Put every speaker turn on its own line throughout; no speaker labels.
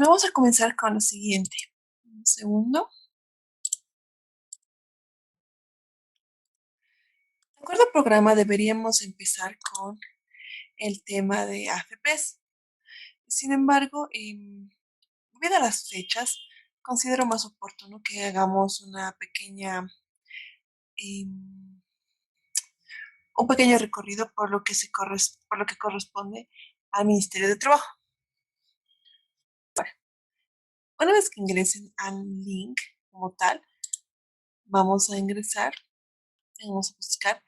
Vamos a comenzar con lo siguiente. Un segundo. De acuerdo al programa, deberíamos empezar con el tema de AFPs. Sin embargo, debido a las fechas, considero más oportuno que hagamos em, un pequeño recorrido por lo que corresponde al Ministerio de Trabajo. Una vez que ingresen al link como tal, vamos a ingresar, vamos a buscar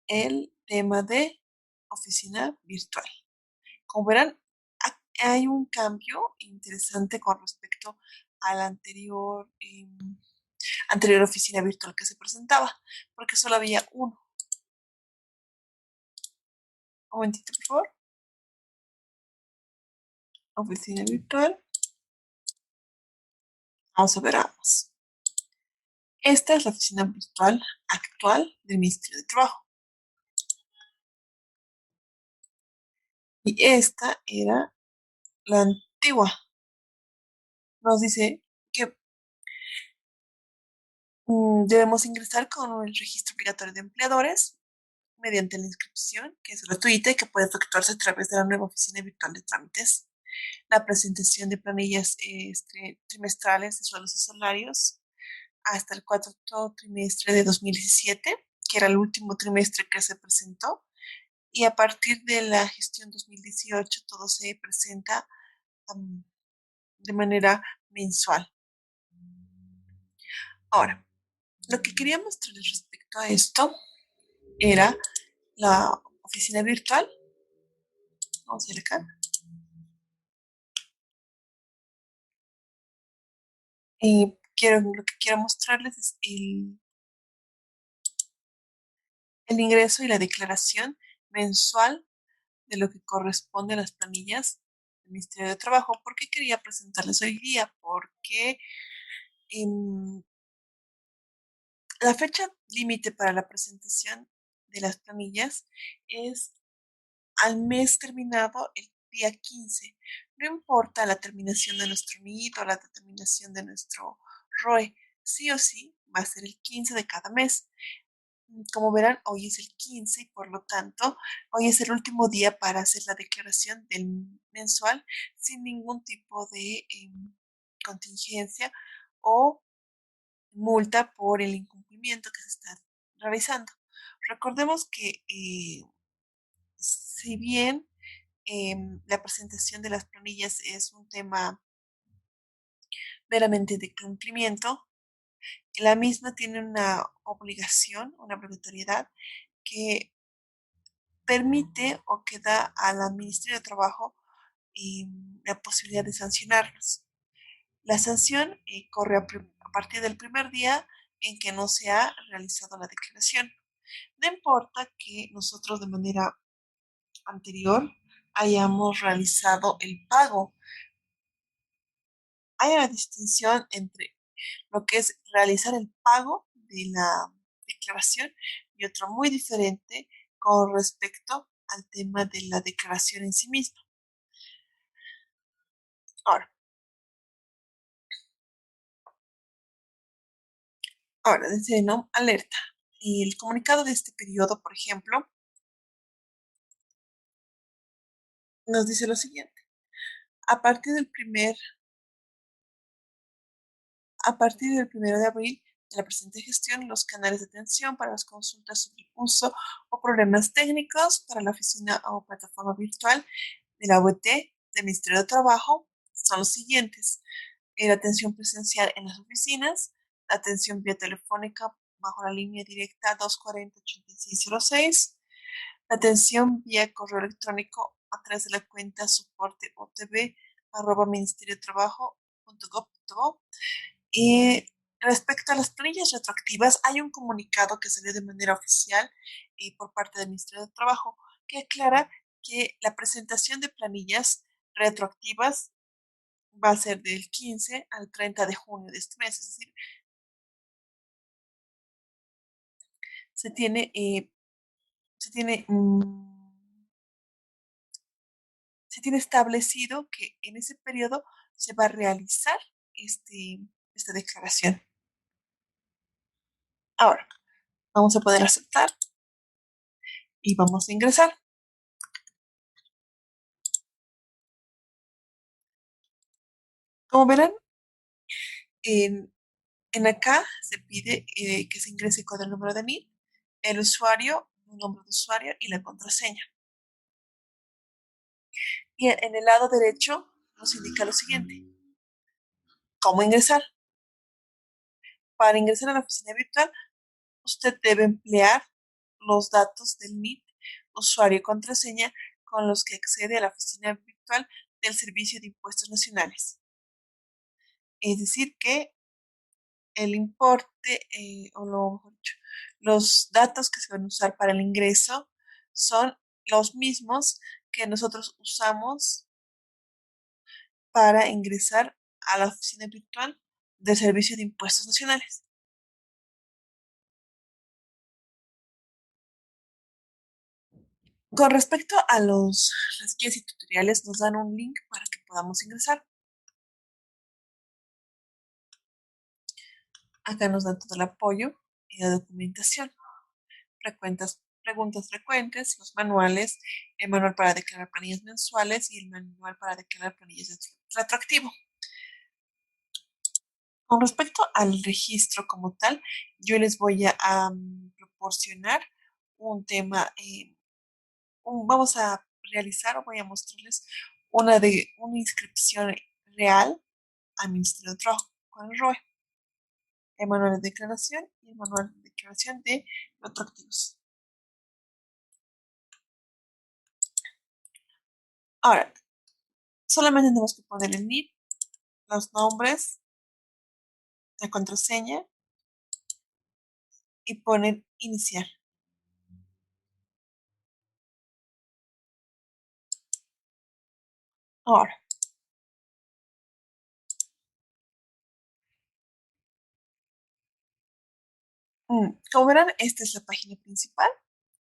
el tema de oficina virtual. Como verán, hay un cambio interesante con respecto a la anterior oficina virtual que se presentaba, porque solo había uno. Un momentito, por favor. Oficina virtual. Vamos a ver ambos. Esta es la oficina virtual actual del Ministerio de Trabajo. Y esta era la antigua. Nos dice que debemos ingresar con el registro obligatorio de empleadores mediante la inscripción, que es gratuita y que puede efectuarse a través de la nueva oficina virtual de trámites, la presentación de planillas trimestrales de sueldos y salarios hasta el cuarto trimestre de 2017, que era el último trimestre que se presentó, y a partir de la gestión 2018 todo se presenta um, de manera mensual. Ahora, lo que quería mostrarles respecto a esto era la oficina virtual. Vamos a ir acá. Lo que quiero mostrarles es el ingreso y la declaración mensual de lo que corresponde a las planillas del Ministerio de Trabajo. ¿Por qué quería presentarles hoy día? Porque en la fecha límite para la presentación de las planillas es al mes terminado el día 15. No importa la terminación de nuestro NIT o la terminación de nuestro ROE, sí o sí va a ser el 15 de cada mes. Como verán, hoy es el 15 y por lo tanto, hoy es el último día para hacer la declaración del mensual sin ningún tipo de contingencia o multa por el incumplimiento que se está realizando. Recordemos que si bien la presentación de las planillas es un tema meramente de cumplimiento, la misma tiene una obligación, una obligatoriedad que permite o que da al Ministerio de Trabajo la posibilidad de sancionarlos. La sanción corre a partir del primer día en que no se ha realizado la declaración. No importa que nosotros de manera anterior hayamos realizado el pago. Hay una distinción entre lo que es realizar el pago de la declaración y otro muy diferente con respecto al tema de la declaración en sí misma. Ahora, dice, ¿no? Alerta. Y el comunicado de este periodo, por ejemplo, nos dice lo siguiente. A partir del primer, a partir del 1 de abril de la presente gestión, los canales de atención para las consultas sobre el uso o problemas técnicos para la oficina o plataforma virtual de la UET del Ministerio de Trabajo son los siguientes. La atención presencial en las oficinas, la atención vía telefónica bajo la línea directa 240-8606, la atención vía correo electrónico a través de la cuenta soporte otv@ministeriotrabajo.gov.bo. Y respecto a las planillas retroactivas, hay un comunicado que salió de manera oficial por parte del Ministerio de Trabajo que aclara que la presentación de planillas retroactivas va a ser del 15 al 30 de junio de este mes. Es decir, se tiene, eh, se tiene, mm, se tiene establecido que en ese periodo se va a realizar este, esta declaración. Ahora, vamos a poder aceptar y vamos a ingresar. Como verán, en, en acá se pide que se ingrese con el número de NIP, el usuario, el nombre de usuario y la contraseña. Y en el lado derecho nos indica lo siguiente: ¿cómo ingresar? Para ingresar a la oficina virtual, usted debe emplear los datos del NIP, usuario y contraseña con los que accede a la oficina virtual del Servicio de Impuestos Nacionales. Es decir, que el importe, o lo mejor dicho, los datos que se van a usar para el ingreso son los mismos que nosotros usamos para ingresar a la oficina virtual del Servicio de Impuestos Nacionales. Con respecto a las guías y tutoriales, nos dan un link para que podamos ingresar. Acá nos dan todo el apoyo y la documentación, preguntas frecuentes, los manuales, el manual para declarar planillas mensuales y el manual para declarar planillas de retroactivo. Con respecto al registro como tal, yo les voy a proporcionar un tema, vamos a realizar o voy a mostrarles una inscripción real al Ministerio de Trabajo con el ROE, el manual de declaración y el manual de declaración de retroactivos. Ahora, solamente tenemos que poner el NIP, los nombres, la contraseña y poner iniciar. Ahora, como verán, esta es la página principal.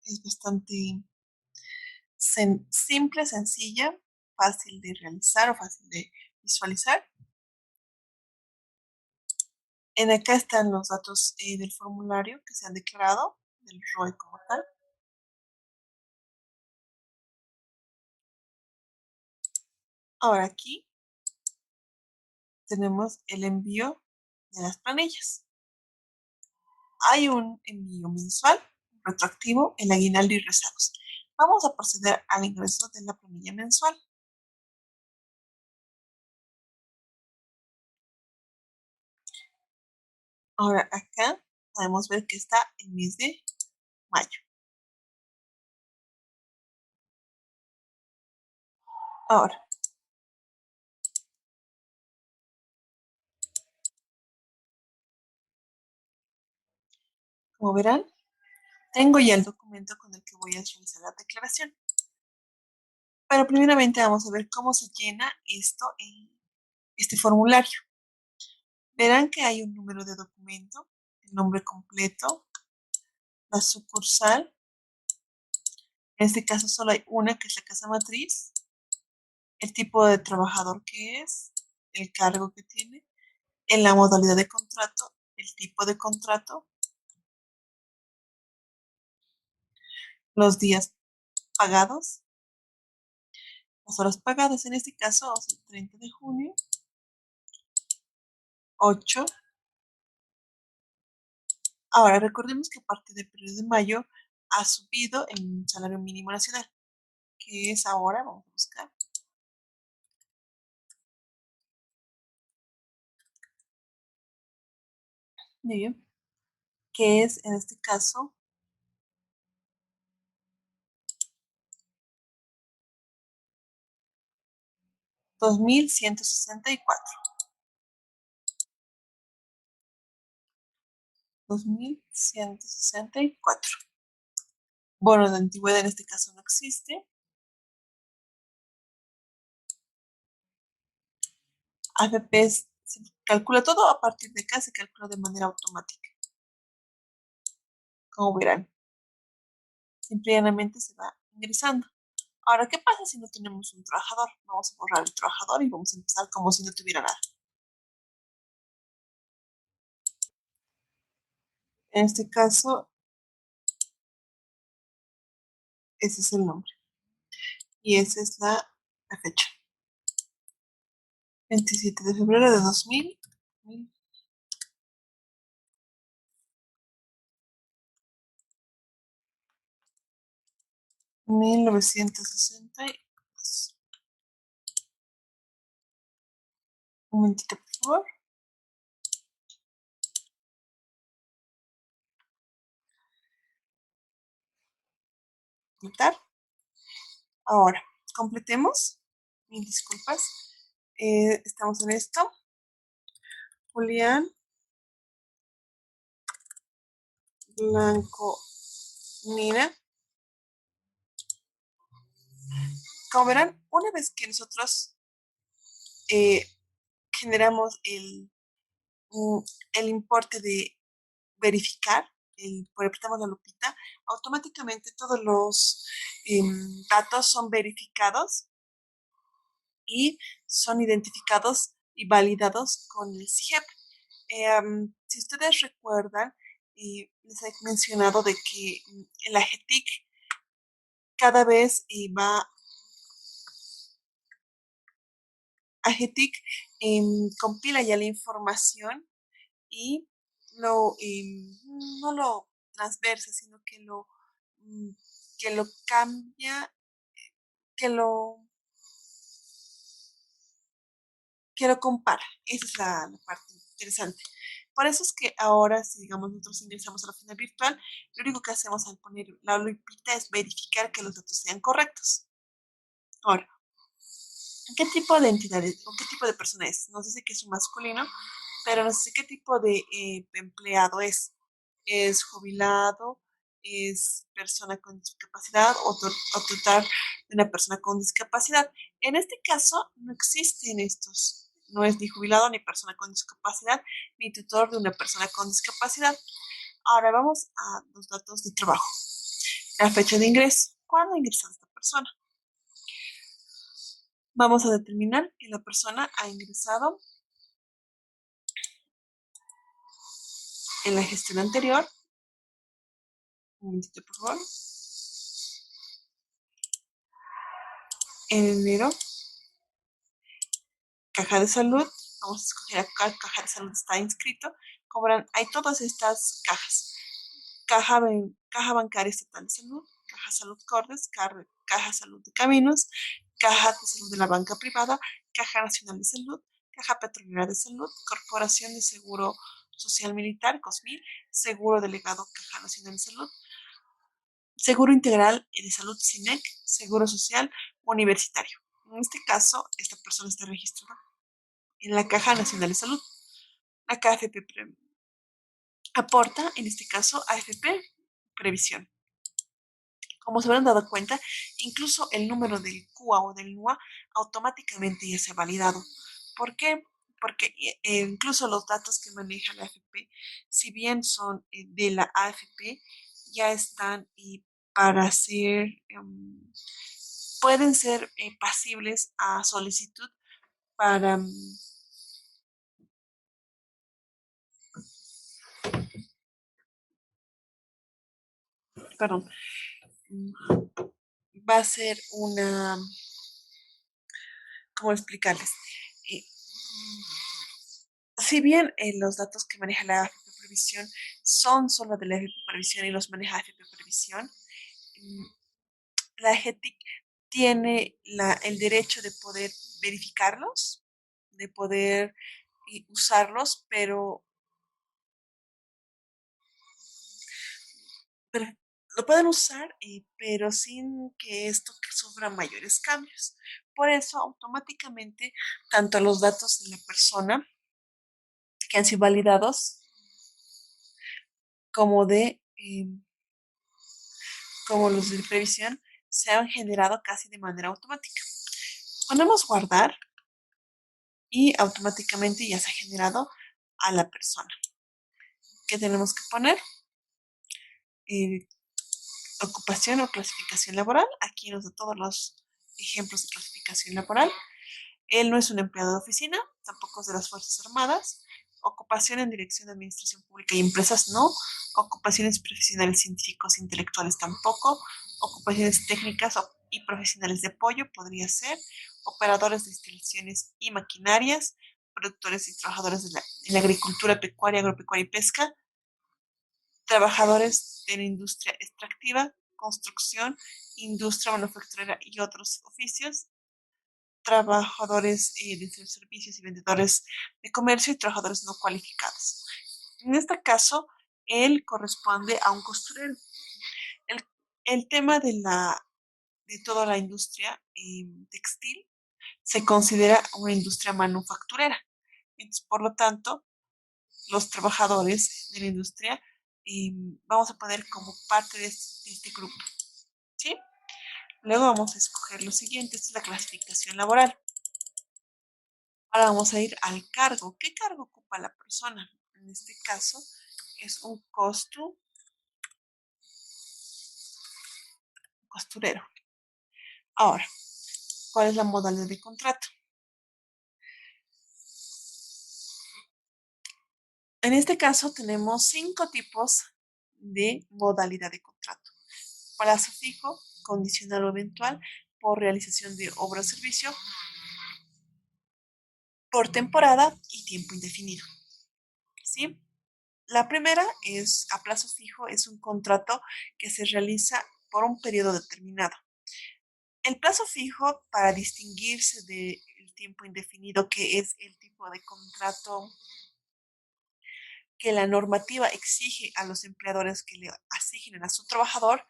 Es bastante simple, sencilla, fácil de realizar o fácil de visualizar. En acá están los datos del formulario que se han declarado, del ROE como tal. Ahora aquí tenemos el envío de las planillas. Hay un envío mensual, retroactivo, el aguinaldo y rezagos. Vamos a proceder al ingreso de la planilla mensual. Ahora acá podemos ver que está el mes de mayo. Ahora, como verán, tengo ya el documento con el que voy a realizar la declaración. Pero primeramente vamos a ver cómo se llena esto en este formulario. Verán que hay un número de documento, el nombre completo, la sucursal. En este caso solo hay una, que es la casa matriz, el tipo de trabajador que es, el cargo que tiene, en la modalidad de contrato, el tipo de contrato, los días pagados, las horas pagadas, en este caso, o sea, el 30 de junio, 8. Ahora, recordemos que a partir del periodo de mayo ha subido el salario mínimo nacional, que es ahora, vamos a buscar, muy bien, que es en este caso 2.164. 2.164. Bono de antigüedad en este caso no existe. AFP se calcula todo a partir de acá, se calcula de manera automática. Como verán, simplemente se va ingresando. Ahora, ¿qué pasa si no tenemos un trabajador? Vamos a borrar el trabajador y vamos a empezar como si no tuviera nada. En este caso, ese es el nombre y esa es la fecha. 27 de febrero de 1962. Un momentito, por favor. Completar. Ahora, completemos. Mil disculpas. Estamos en esto. Julián Blanco Nina. Como verán, una vez que nosotros eh, generamos mm, el importe de verificar, apretamos la lupita, automáticamente todos los datos son verificados y son identificados y validados con el SIGEP. Si ustedes recuerdan, les he mencionado de que el AGETIC cada vez AGETIC compila ya la información y no lo transversa, sino mm, que lo cambia, que lo, que lo compara. Esa es la parte interesante. Por eso es que ahora, si digamos nosotros ingresamos a la oficina virtual, lo único que hacemos al poner la lupita es verificar que los datos sean correctos. Ahora, ¿qué tipo de entidad es, o qué tipo de persona es? Nos dice que es un masculino, pero no sé qué tipo de empleado es. ¿Es jubilado? ¿Es persona con discapacidad o tutor de una persona con discapacidad? En este caso, no existen estos. No es ni jubilado, ni persona con discapacidad, ni tutor de una persona con discapacidad. Ahora vamos a los datos de trabajo. La fecha de ingreso. ¿Cuándo ingresa esta persona? Vamos a determinar que la persona ha ingresado en la gestión anterior. Un momentito, por favor. En enero, caja de salud. Vamos a escoger a cuál caja de salud está inscrito. Como verán, hay todas estas cajas. Caja bancaria estatal de salud, caja salud Cordes, caja salud de caminos, caja de salud de la banca privada, caja nacional de salud, caja petrolera de salud, corporación de seguro social militar, COSMIL, seguro delegado, caja nacional de salud, seguro integral de salud SINEC, seguro social universitario. En este caso, esta persona está registrada en la Caja Nacional de Salud. La KFP aporta, en este caso, AFP Previsión. Como se habrán dado cuenta, incluso el número del CUA o del NUA automáticamente ya se ha validado. ¿Por qué? Porque incluso los datos que maneja la AFP, si bien son de la AFP, ya están para ser, pueden ser pasibles a solicitud para, perdón, va a ser ¿cómo explicarles? Eh, si bien los datos que maneja la AFP Previsión son solo de la AFP Previsión y los maneja AFP Previsión, mm, la AGETIC tiene el derecho de poder verificarlos, de poder usarlos, pero lo pueden usar, pero sin que esto sufra mayores cambios. Por eso, automáticamente, tanto los datos de la persona que han sido validados como como los de previsión se han generado casi de manera automática. Ponemos guardar y automáticamente ya se ha generado a la persona. ¿Qué tenemos que poner? Eh, Ocupación o clasificación laboral. Aquí nos da todos los ejemplos de clasificación laboral. Él no es un empleado de oficina, tampoco es de las Fuerzas Armadas. Ocupación en dirección de administración pública y empresas, no. Ocupaciones profesionales, científicos, intelectuales, tampoco. Ocupaciones técnicas y profesionales de apoyo, podría ser. Operadores de instalaciones y maquinarias. Productores y trabajadores de la agricultura, pecuaria, agropecuaria y pesca. Trabajadores de la industria extractiva, construcción, industria manufacturera y otros oficios, trabajadores de servicios y vendedores de comercio y trabajadores no cualificados. En este caso, él corresponde a un costurero. El, el tema de toda la industria textil se considera una industria manufacturera. Entonces, por lo tanto, los trabajadores de la industria vamos a poner como parte de este grupo. ¿Sí? Luego vamos a escoger lo siguiente, esta es la clasificación laboral. Ahora vamos a ir al cargo. ¿Qué cargo ocupa la persona? En este caso es un costurero. Ahora, ¿cuál es la modalidad de contrato? En este caso tenemos 5 tipos de modalidad de contrato. Plazo fijo, condicional o eventual, por realización de obra o servicio, por temporada y tiempo indefinido. ¿Sí? La primera es a plazo fijo, es un contrato que se realiza por un periodo determinado. El plazo fijo, para distinguirse del tiempo indefinido, que es el tipo de contrato que la normativa exige a los empleadores que le asignen a su trabajador,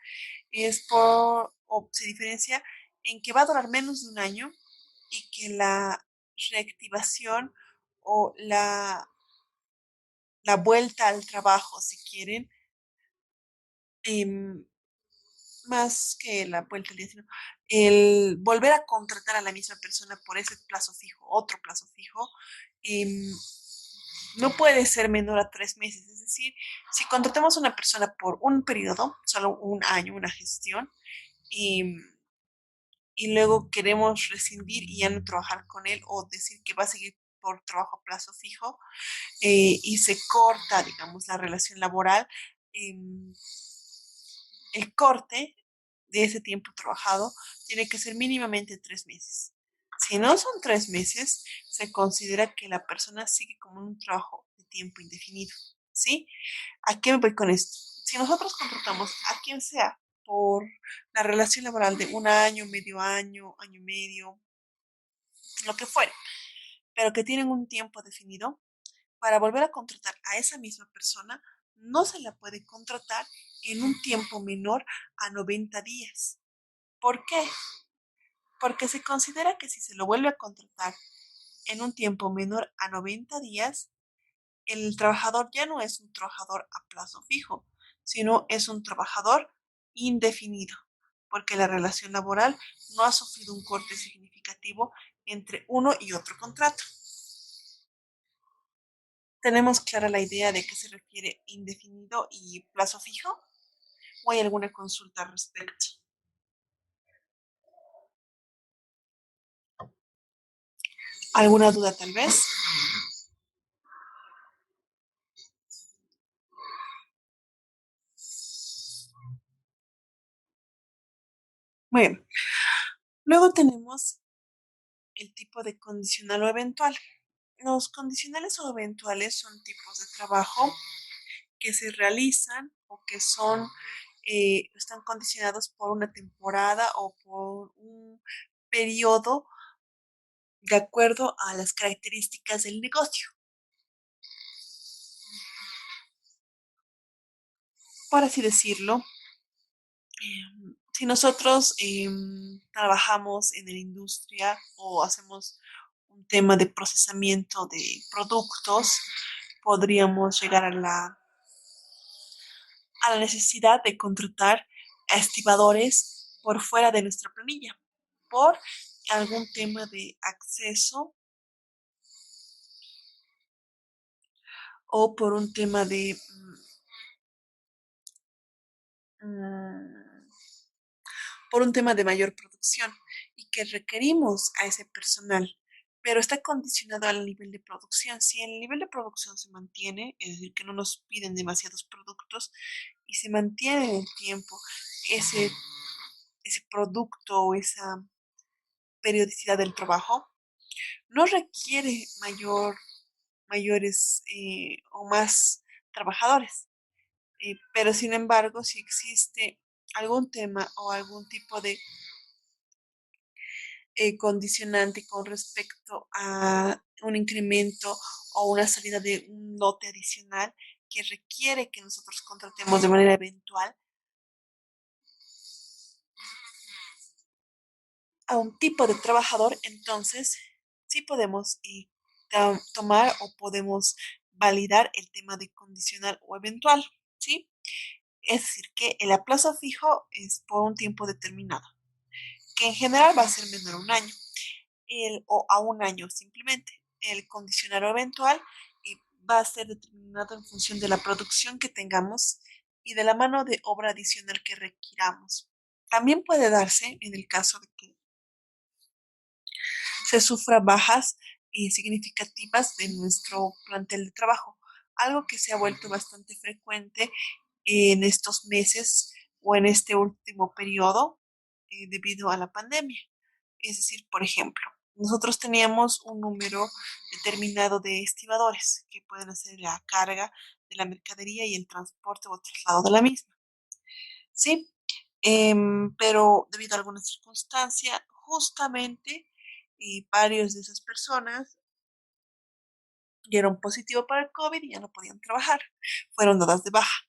o se diferencia en que va a durar menos de un año y que la reactivación o la vuelta al trabajo, si quieren, em, más que la vuelta al día, sino el volver a contratar a la misma persona por ese plazo fijo, otro plazo fijo, em, no puede ser menor a 3 meses. Es decir, si contratamos a una persona por un periodo, solo un año, una gestión, y, y luego queremos rescindir y ya no trabajar con él o decir que va a seguir por trabajo a plazo fijo y se corta, digamos, la relación laboral, em, el corte de ese tiempo trabajado tiene que ser mínimamente 3 meses. Si no son 3 meses, se considera que la persona sigue como en un trabajo de tiempo indefinido. ¿Sí? ¿A qué me voy con esto? Si nosotros contratamos a quien sea por la relación laboral de un año, año y medio, lo que fuera, pero que tienen un tiempo definido, para volver a contratar a esa misma persona, no se la puede contratar en un tiempo menor a 90 días. ¿Por qué? Porque se considera que si se lo vuelve a contratar en un tiempo menor a 90 días, el trabajador ya no es un trabajador a plazo fijo, sino es un trabajador indefinido, porque la relación laboral no ha sufrido un corte significativo entre uno y otro contrato. ¿Tenemos clara la idea de qué se refiere indefinido y plazo fijo? ¿O hay alguna consulta al respecto? ¿Alguna duda tal vez? Muy bien. Luego tenemos el tipo de condicional o eventual. Los condicionales o eventuales son tipos de trabajo que se realizan o que están condicionados por una temporada o por un periodo de acuerdo a las características del negocio. Por así decirlo, si nosotros trabajamos en la industria o hacemos un tema de procesamiento de productos, podríamos llegar a la necesidad de contratar a estibadores por fuera de nuestra planilla, por algún tema de acceso o por un tema por un tema de mayor producción y que requerimos a ese personal, pero está condicionado al nivel de producción. Si el nivel de producción se mantiene, es decir, que no nos piden demasiados productos y se mantiene en el tiempo ese, ese producto o esa periodicidad del trabajo, no requiere mayores o más trabajadores. Pero sin embargo, si existe algún tema o algún tipo de condicionante con respecto a un incremento o una salida de un lote adicional que requiere que nosotros contratemos de manera eventual a un tipo de trabajador, entonces sí podemos tomar o podemos validar el tema de condicional o eventual, ¿sí? Es decir, que el aplazo fijo es por un tiempo determinado, que en general va a ser menor a un año, o a un año simplemente. El condicional o eventual va a ser determinado en función de la producción que tengamos y de la mano de obra adicional que requiramos. También puede darse en el caso de que se sufra bajas significativas de nuestro plantel de trabajo, algo que se ha vuelto bastante frecuente en estos meses o en este último periodo debido a la pandemia. Es decir, por ejemplo, nosotros teníamos un número determinado de estibadores que pueden hacer la carga de la mercadería y el transporte o traslado de la misma. Sí, pero debido a alguna circunstancia, justamente varios de esas personas dieron positivo para el COVID y ya no podían trabajar. Fueron dadas de baja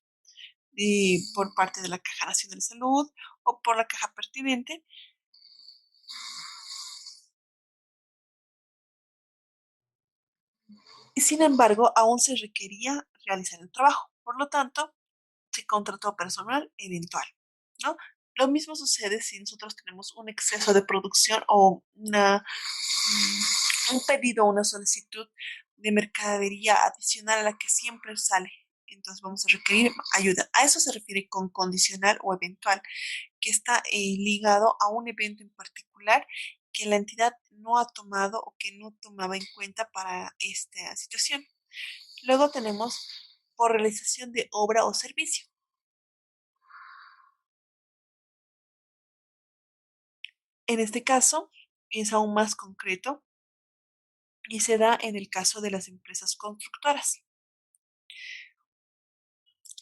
por parte de la Caja Nacional de Salud o por la caja pertinente. Y sin embargo, aún se requería realizar el trabajo. Por lo tanto, se contrató personal eventual, ¿no? Lo mismo sucede si nosotros tenemos un exceso de producción o un pedido o una solicitud de mercadería adicional a la que siempre sale. Entonces vamos a requerir ayuda. A eso se refiere con condicional o eventual, que está ligado a un evento en particular que la entidad no ha tomado o que no tomaba en cuenta para esta situación. Luego tenemos por realización de obra o servicio. En este caso es aún más concreto y se da en el caso de las empresas constructoras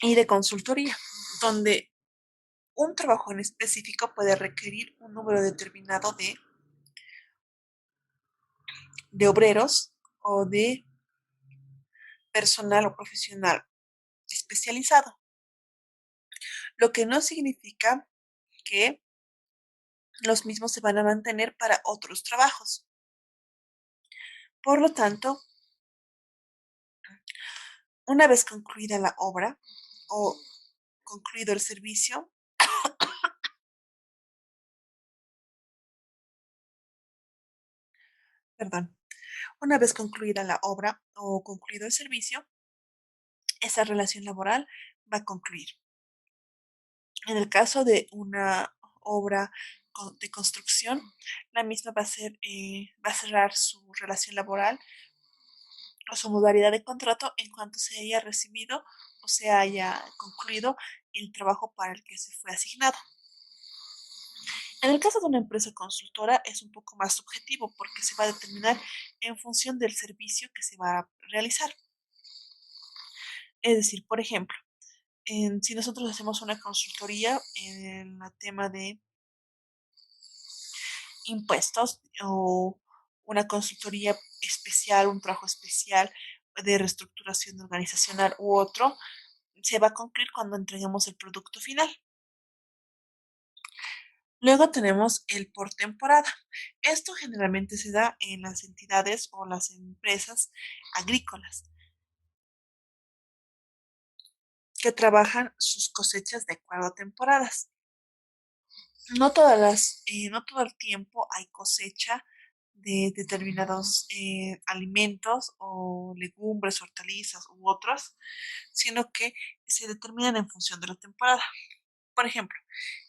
y de consultoría, donde un trabajo en específico puede requerir un número determinado de obreros o de personal o profesional especializado, lo que no significa que los mismos se van a mantener para otros trabajos. Por lo tanto, una vez concluida la obra o concluido el servicio, perdón, una vez concluida la obra o concluido el servicio, esa relación laboral va a concluir. En el caso de una obra de construcción, la misma va a cerrar su relación laboral o su modalidad de contrato en cuanto se haya recibido o se haya concluido el trabajo para el que se fue asignado. En el caso de una empresa consultora es un poco más subjetivo porque se va a determinar en función del servicio que se va a realizar. Es decir, por ejemplo, si nosotros hacemos una consultoría en el tema de impuestos o una consultoría especial, un trabajo especial de reestructuración organizacional u otro, se va a concluir cuando entreguemos el producto final. Luego tenemos el por temporada. Esto generalmente se da en las entidades o las empresas agrícolas que trabajan sus cosechas de acuerdo a temporadas. No todo el tiempo hay cosecha de determinados alimentos o legumbres, hortalizas u otros, sino que se determinan en función de la temporada. Por ejemplo,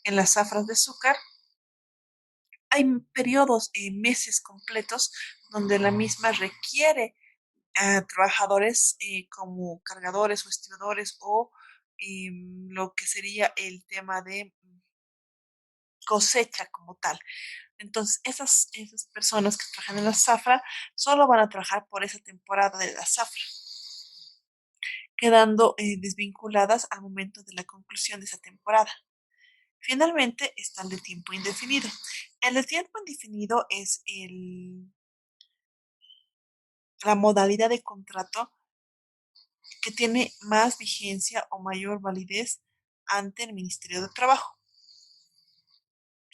en las zafras de azúcar hay periodos, meses completos donde la misma requiere a trabajadores como cargadores o estibadores o lo que sería el tema de cosecha como tal. Entonces, esas personas que trabajan en la zafra solo van a trabajar por esa temporada de la zafra, quedando desvinculadas al momento de la conclusión de esa temporada. Finalmente está el de tiempo indefinido. El de tiempo indefinido es la modalidad de contrato que tiene más vigencia o mayor validez ante el Ministerio de Trabajo.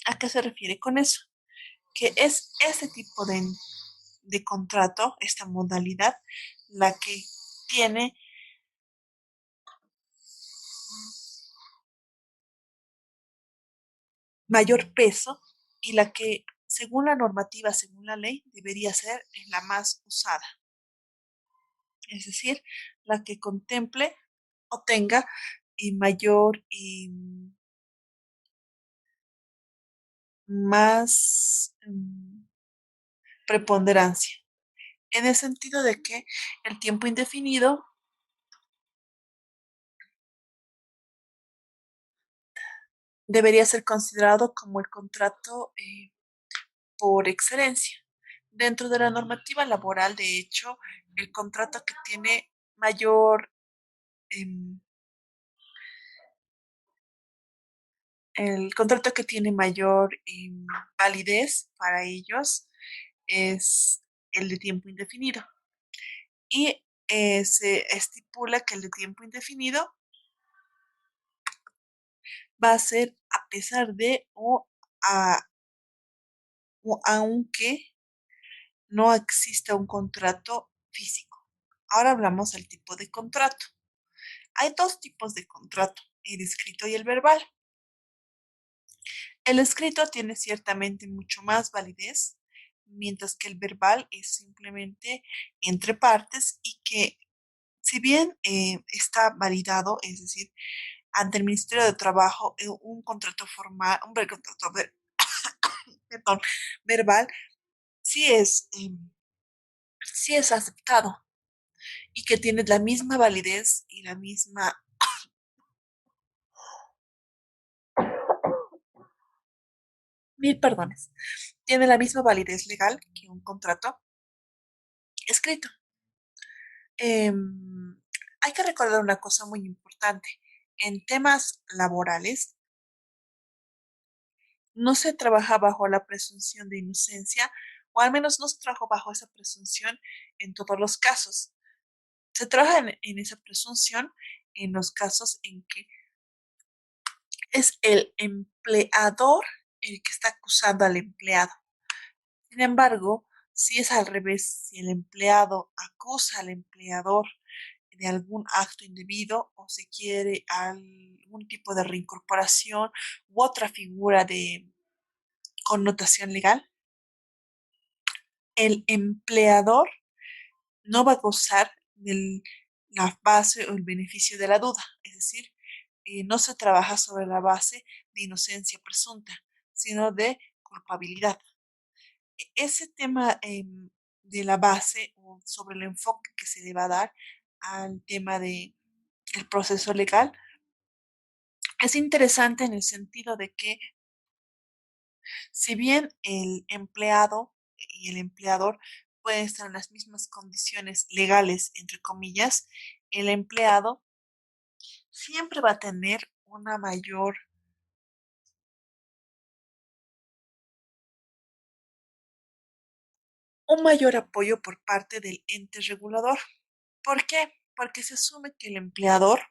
¿A qué se refiere con eso? Que es ese tipo de contrato, esta modalidad, la que tiene mayor peso y la que, según la normativa, según la ley, debería ser la más usada. Es decir, la que contemple o tenga mayor y más preponderancia. En el sentido de que el tiempo indefinido debería ser considerado como el contrato por excelencia. Dentro de la normativa laboral, de hecho, el contrato que tiene mayor, em, el contrato que tiene mayor validez para ellos es el de tiempo indefinido. Y se estipula que el de tiempo indefinido va a ser a pesar de a- o aunque no exista un contrato físico. Ahora hablamos del tipo de contrato. Hay dos tipos de contrato, el escrito y el verbal. El escrito tiene ciertamente mucho más validez, mientras que el verbal es simplemente entre partes y que si bien está validado, es decir, ante el Ministerio de Trabajo, un contrato formal, perdón, verbal, sí sí es aceptado y que tiene la misma validez y la misma, mil perdones, tiene la misma validez legal que un contrato escrito. Hay que recordar una cosa muy importante. En temas laborales, no se trabaja bajo la presunción de inocencia, o al menos no se trabaja bajo esa presunción en todos los casos. Se trabaja en esa presunción en los casos en que es el empleador el que está acusando al empleado. Sin embargo, si es al revés, si el empleado acusa al empleador de algún acto indebido o si quiere algún tipo de reincorporación u otra figura de connotación legal, el empleador no va a gozar de la base o el beneficio de la duda. Es decir, no se trabaja sobre la base de inocencia presunta, sino de culpabilidad. Ese tema de la base o sobre el enfoque que se le va a dar al tema de el proceso legal es interesante en el sentido de que si bien el empleado y el empleador pueden estar en las mismas condiciones legales, entre comillas, el empleado siempre va a tener un mayor apoyo por parte del ente regulador. ¿Por qué? Porque se asume que el empleador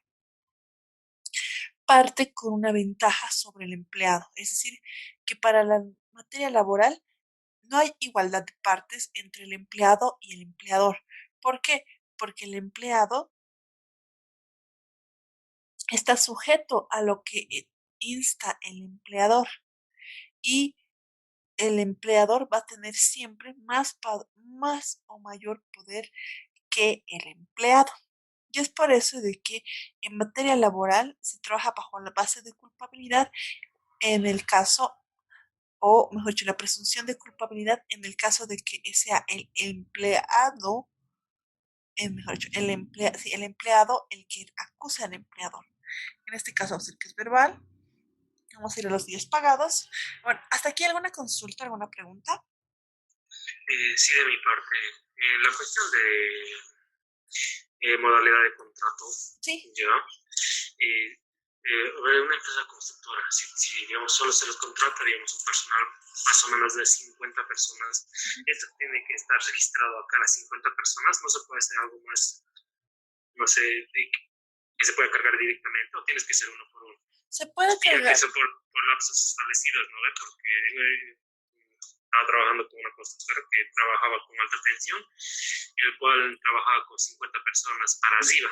parte con una ventaja sobre el empleado. Es decir, que para la materia laboral no hay igualdad de partes entre el empleado y el empleador. ¿Por qué? Porque el empleado está sujeto a lo que insta el empleador y el empleador va a tener siempre más o mayor poder que el empleado. Y es por eso de que en materia laboral se trabaja bajo la base de culpabilidad en el caso o mejor dicho, la presunción de culpabilidad en el caso de que sea el empleado, mejor dicho, sí, el empleado el que acusa al empleador. En este caso, vamos a decir que es verbal. Vamos a ir a los días pagados. Bueno, hasta aquí alguna consulta, alguna pregunta.
Sí, de mi parte, la cuestión de modalidad de contrato,
Sí.
¿ya? Eh, una empresa constructora, si, digamos, solo se los contrata, digamos, un personal más o menos de 50 personas, esto tiene que estar registrado acá las 50 personas, no se puede hacer algo más, no sé, que se pueda cargar directamente o tienes que ser uno por uno.
Se puede
Y ya que
cargar.
son por lapsos establecidos, ¿no? Porque estaba trabajando con una constructora que trabajaba con alta tensión, el cual trabajaba con 50 personas para arriba.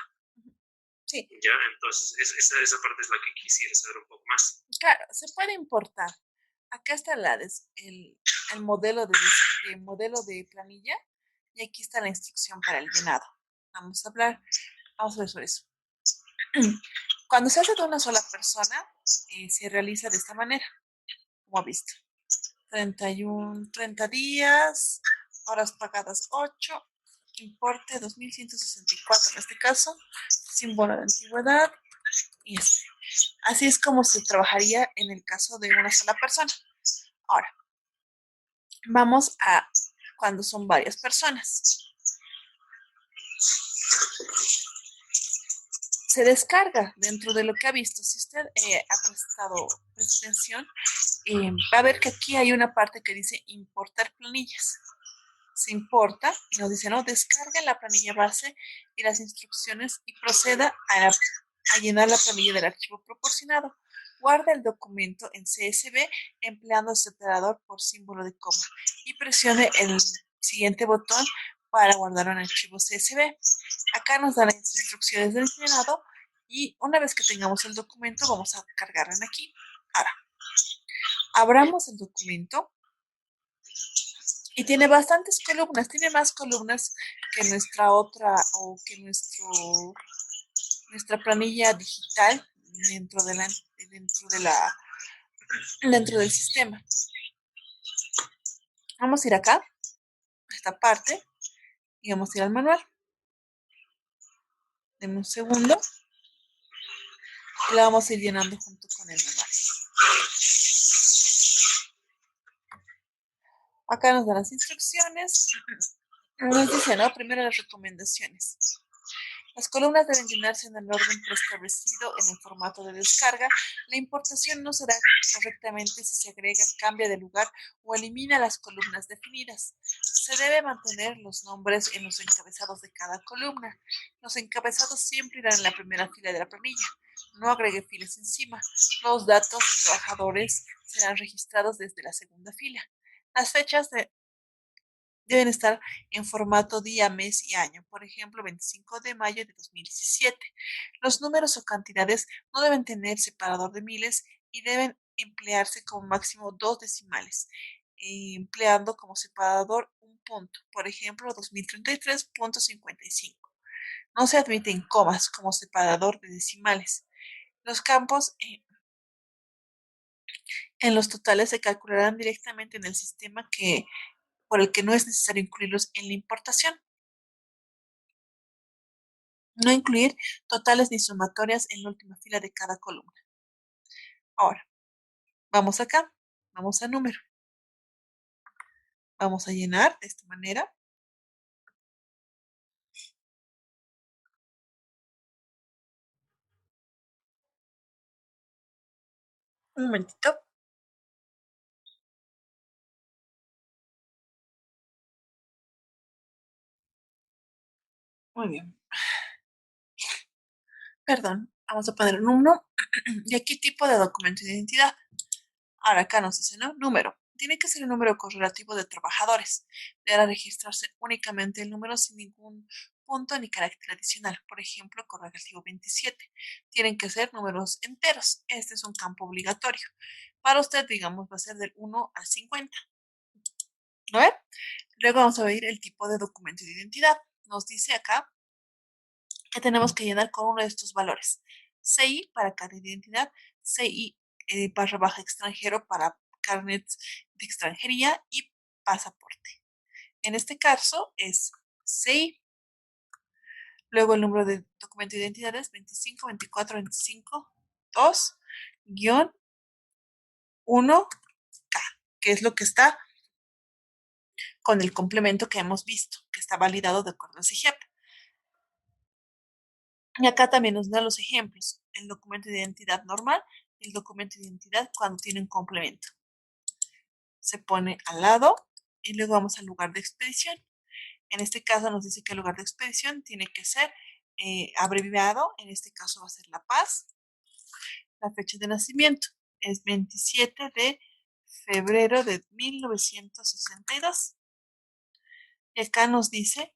Sí,
Ya, entonces esa parte es la que quisiera saber un poco más.
claro, se puede importar. Acá está el modelo modelo de planilla y aquí está la instrucción para el llenado. Vamos a ver sobre eso. Cuando se hace de una sola persona, se realiza de esta manera, como ha visto. 30 días, horas pagadas 8, importe 2.164 en este caso, símbolo de antigüedad y este. Así es como se trabajaría en el caso de una sola persona. Ahora, vamos a cuando son varias personas. Se descarga dentro de lo que ha visto. Si usted ha prestado atención, va a ver que aquí hay una parte que dice importar planillas. Se importa y nos dice, no, descargue la planilla base y las instrucciones y proceda a llenar la planilla del archivo proporcionado. Guarda el documento en CSV empleando el separador por símbolo de coma y presione el siguiente botón para guardar un archivo CSV. Acá nos dan las instrucciones del llenado y una vez que tengamos el documento vamos a cargarlo en aquí. Ahora, abramos el documento y tiene bastantes columnas, tiene más columnas que nuestra otra o que nuestra planilla digital dentro de dentro del sistema. Vamos a ir acá, a esta parte, y vamos a ir al manual. Deme un segundo y la vamos a ir llenando junto con el manual. Acá nos dan las instrucciones. Nos dice, ¿no? Primero las recomendaciones. Las columnas deben llenarse en el orden preestablecido en el formato de descarga. La importación no se da correctamente si se agrega, cambia de lugar o elimina las columnas definidas. Se debe mantener los nombres en los encabezados de cada columna. Los encabezados siempre irán en la primera fila de la planilla. No agregue filas encima. Los datos de trabajadores serán registrados desde la segunda fila. Las fechas deben estar en formato día, mes y año. Por ejemplo, 25 de mayo de 2017. Los números o cantidades no deben tener separador de miles y deben emplearse como máximo dos decimales, empleando como separador un punto. Por ejemplo, 2033.55. No se admiten comas como separador de decimales. Los campos en los totales se calcularán directamente en el sistema por el que no es necesario incluirlos en la importación. No incluir totales ni sumatorias en la última fila de cada columna. Ahora, vamos acá, vamos a número. Vamos a llenar de esta manera. Un momentito. Muy bien. Perdón, vamos a poner un número. Y aquí tipo de documento de identidad. Ahora acá nos dice, ¿no? Número. Tiene que ser un número correlativo de trabajadores. Deberá registrarse únicamente el número sin ningún punto ni carácter adicional. Por ejemplo, correlativo 27. Tienen que ser números enteros. Este es un campo obligatorio. Para usted, digamos, va a ser del 1 al 50. ¿No ve? Luego vamos a ver el tipo de documento de identidad. Nos dice acá que tenemos que llenar con uno de estos valores. CI para cada identidad, CI barra baja extranjero para carnet de extranjería y pasaporte. En este caso es CI. Luego el número de documento de identidad es 25 24 25 2 1K, que es lo que está con el complemento que hemos visto, que está validado de acuerdo a CIGEP. Y acá también nos da los ejemplos, el documento de identidad normal y el documento de identidad cuando tiene un complemento. Se pone al lado y luego vamos al lugar de expedición. En este caso nos dice que el lugar de expedición tiene que ser abreviado, en este caso va a ser La Paz. La fecha de nacimiento es 27 de febrero de 1962. Y acá nos dice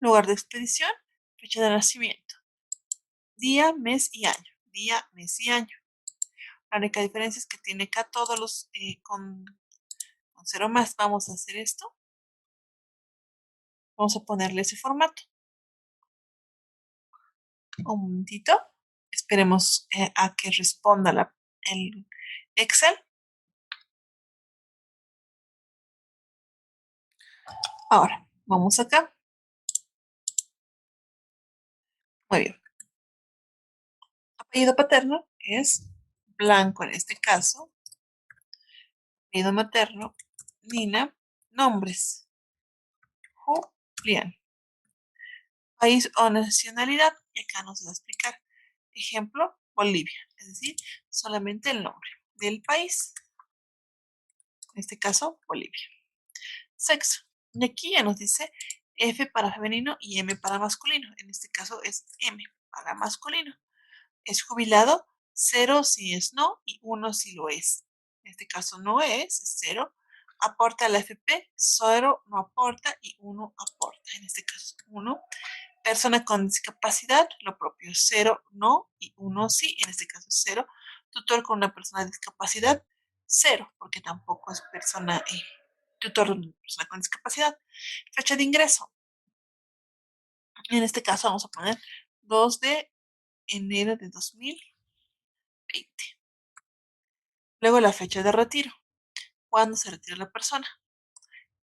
lugar de expedición, fecha de nacimiento, día, mes y año. Día, mes y año. La única diferencia es que tiene acá todos los con cero más. Vamos a hacer esto. Vamos a ponerle ese formato. Un momentito. Esperemos a que responda el Excel. Ahora, vamos acá. Muy bien. Apellido paterno es Blanco en este caso. Apellido materno, Nina. Nombres, Julián. País o nacionalidad, y acá nos va a explicar. Ejemplo, Bolivia, es decir, solamente el nombre del país. En este caso, Bolivia. Sexo. Y aquí ya nos dice F para femenino y M para masculino. En este caso es M para masculino. Es jubilado, 0 si es no y 1 si lo es. En este caso no es 0. Aporta a la FP, 0 no aporta y 1 aporta. En este caso 1. Persona con discapacidad, lo propio, 0 no y 1 sí. En este caso 0. Tutor con una persona de discapacidad, 0, porque tampoco es persona, tutor de una persona con discapacidad. Fecha de ingreso. En este caso vamos a poner 2 de enero de 2020. Luego la fecha de retiro, cuándo se retira la persona.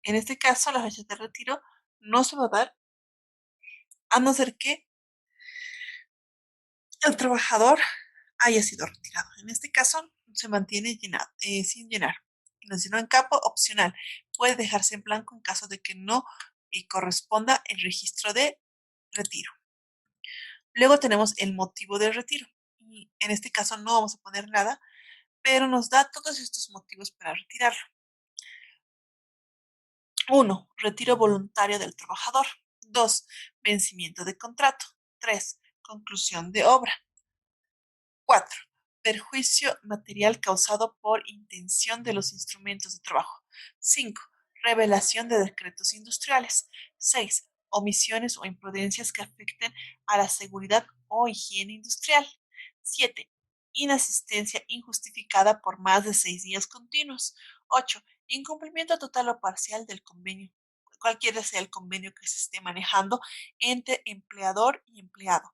En este caso, la fecha de retiro no se va a dar a no ser que el trabajador haya sido retirado. En este caso, se mantiene sin llenar. Y nos llenó en campo opcional. Puede dejarse en blanco en caso de que no corresponda el registro de retiro. Luego tenemos el motivo del retiro. Y en este caso no vamos a poner nada, pero nos da todos estos motivos para retirarlo. 1. Retiro voluntario del trabajador. 2. Vencimiento de contrato. 3. Conclusión de obra. 4. Perjuicio material causado por intención de los instrumentos de trabajo. 5. Revelación de decretos industriales. 6. Omisiones o imprudencias que afecten a la seguridad o higiene industrial. 7. Inasistencia injustificada por más de 6 días continuos. 8. Incumplimiento total o parcial del convenio, cualquiera sea el convenio que se esté manejando entre empleador y empleado.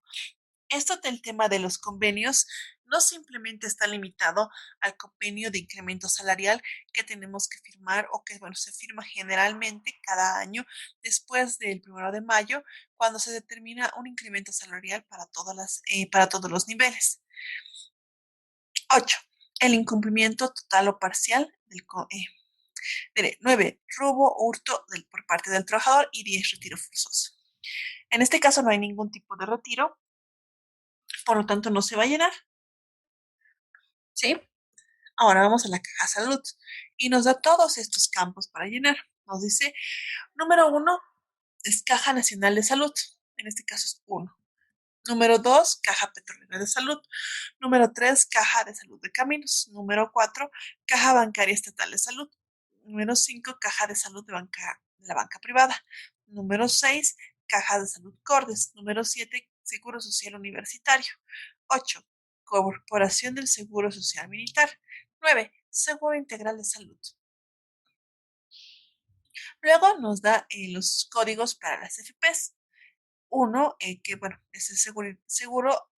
Esto del tema de los convenios no simplemente está limitado al convenio de incremento salarial que tenemos que firmar o que, bueno, se firma generalmente cada año después del 1 de mayo, cuando se determina un incremento salarial para todos los niveles. 8. El incumplimiento total o parcial del 9. Robo o hurto por parte del trabajador y 10. Retiro forzoso. En este caso no hay ningún tipo de retiro, por lo tanto no se va a llenar. ¿Sí? Ahora vamos a la caja salud y nos da todos estos campos para llenar. Nos dice, número 1 es Caja Nacional de Salud. En este caso es 1. Número 2, Caja Petrolera de Salud. Número 3, Caja de Salud de Caminos. Número 4, Caja Bancaria Estatal de Salud. Número 5, Caja de Salud de la banca privada. Número 6, Caja de Salud Cordes. Número 7, Seguro Social Universitario. 8, Corporación del Seguro Social Militar. 9, Seguro Integral de Salud. Luego nos da los códigos para las FPs. Uno, que bueno, es el seguro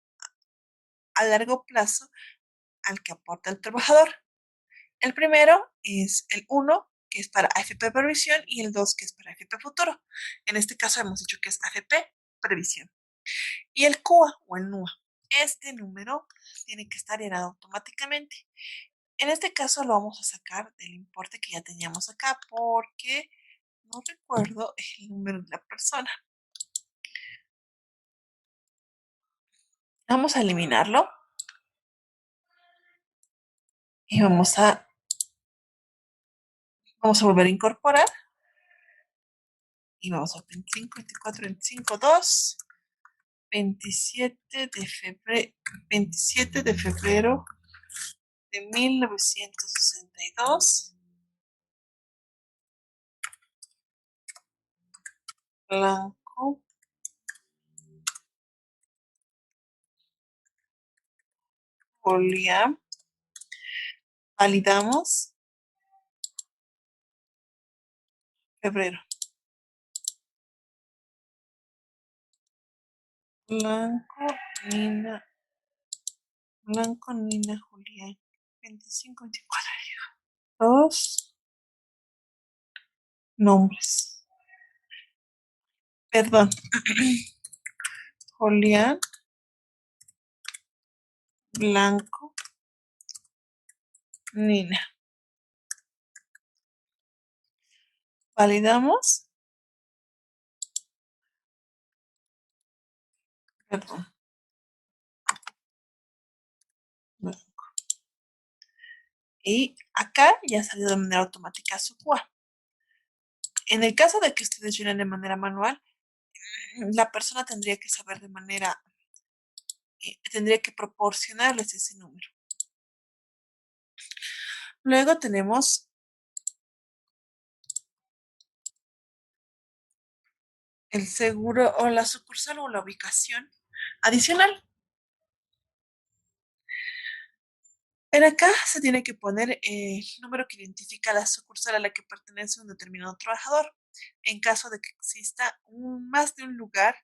a largo plazo al que aporta el trabajador. El primero es el uno, que es para AFP Previsión, y el 2, que es para AFP Futuro. En este caso hemos dicho que es AFP Previsión. Y el CUA o el NUA. Este número tiene que estar llenado automáticamente. En este caso lo vamos a sacar del importe que ya teníamos acá porque no recuerdo el número de la persona. Vamos a eliminarlo y vamos a volver a incorporar y vamos a 25, 24, 25, 2, 27 de febrero de 1962, Blanco, Julián, validamos febrero. Blanco, Nina, Blanco, Nina, Julián, 25, 24. Dos nombres. Perdón. Julián, Blanco, Nina. Validamos. Perdón. Y acá ya salió de manera automática su QA. En el caso de que ustedes llenen de manera manual, la persona tendría que saber de manera, tendría que proporcionarles ese número. Luego tenemos el seguro o la sucursal o la ubicación adicional. En acá se tiene que poner el número que identifica la sucursal a la que pertenece un determinado trabajador, en caso de que exista más de un lugar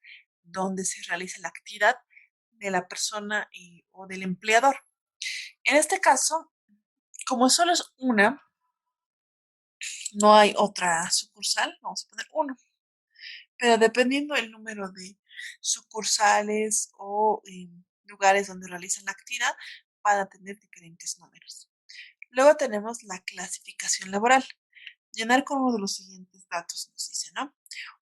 donde se realice la actividad de la persona o del empleador. En este caso, como solo es una, no hay otra sucursal, vamos a poner uno. Pero dependiendo del número de sucursales o lugares donde realizan la actividad, van a tener diferentes números. Luego tenemos la clasificación laboral. Llenar con uno de los siguientes datos nos dice, ¿no?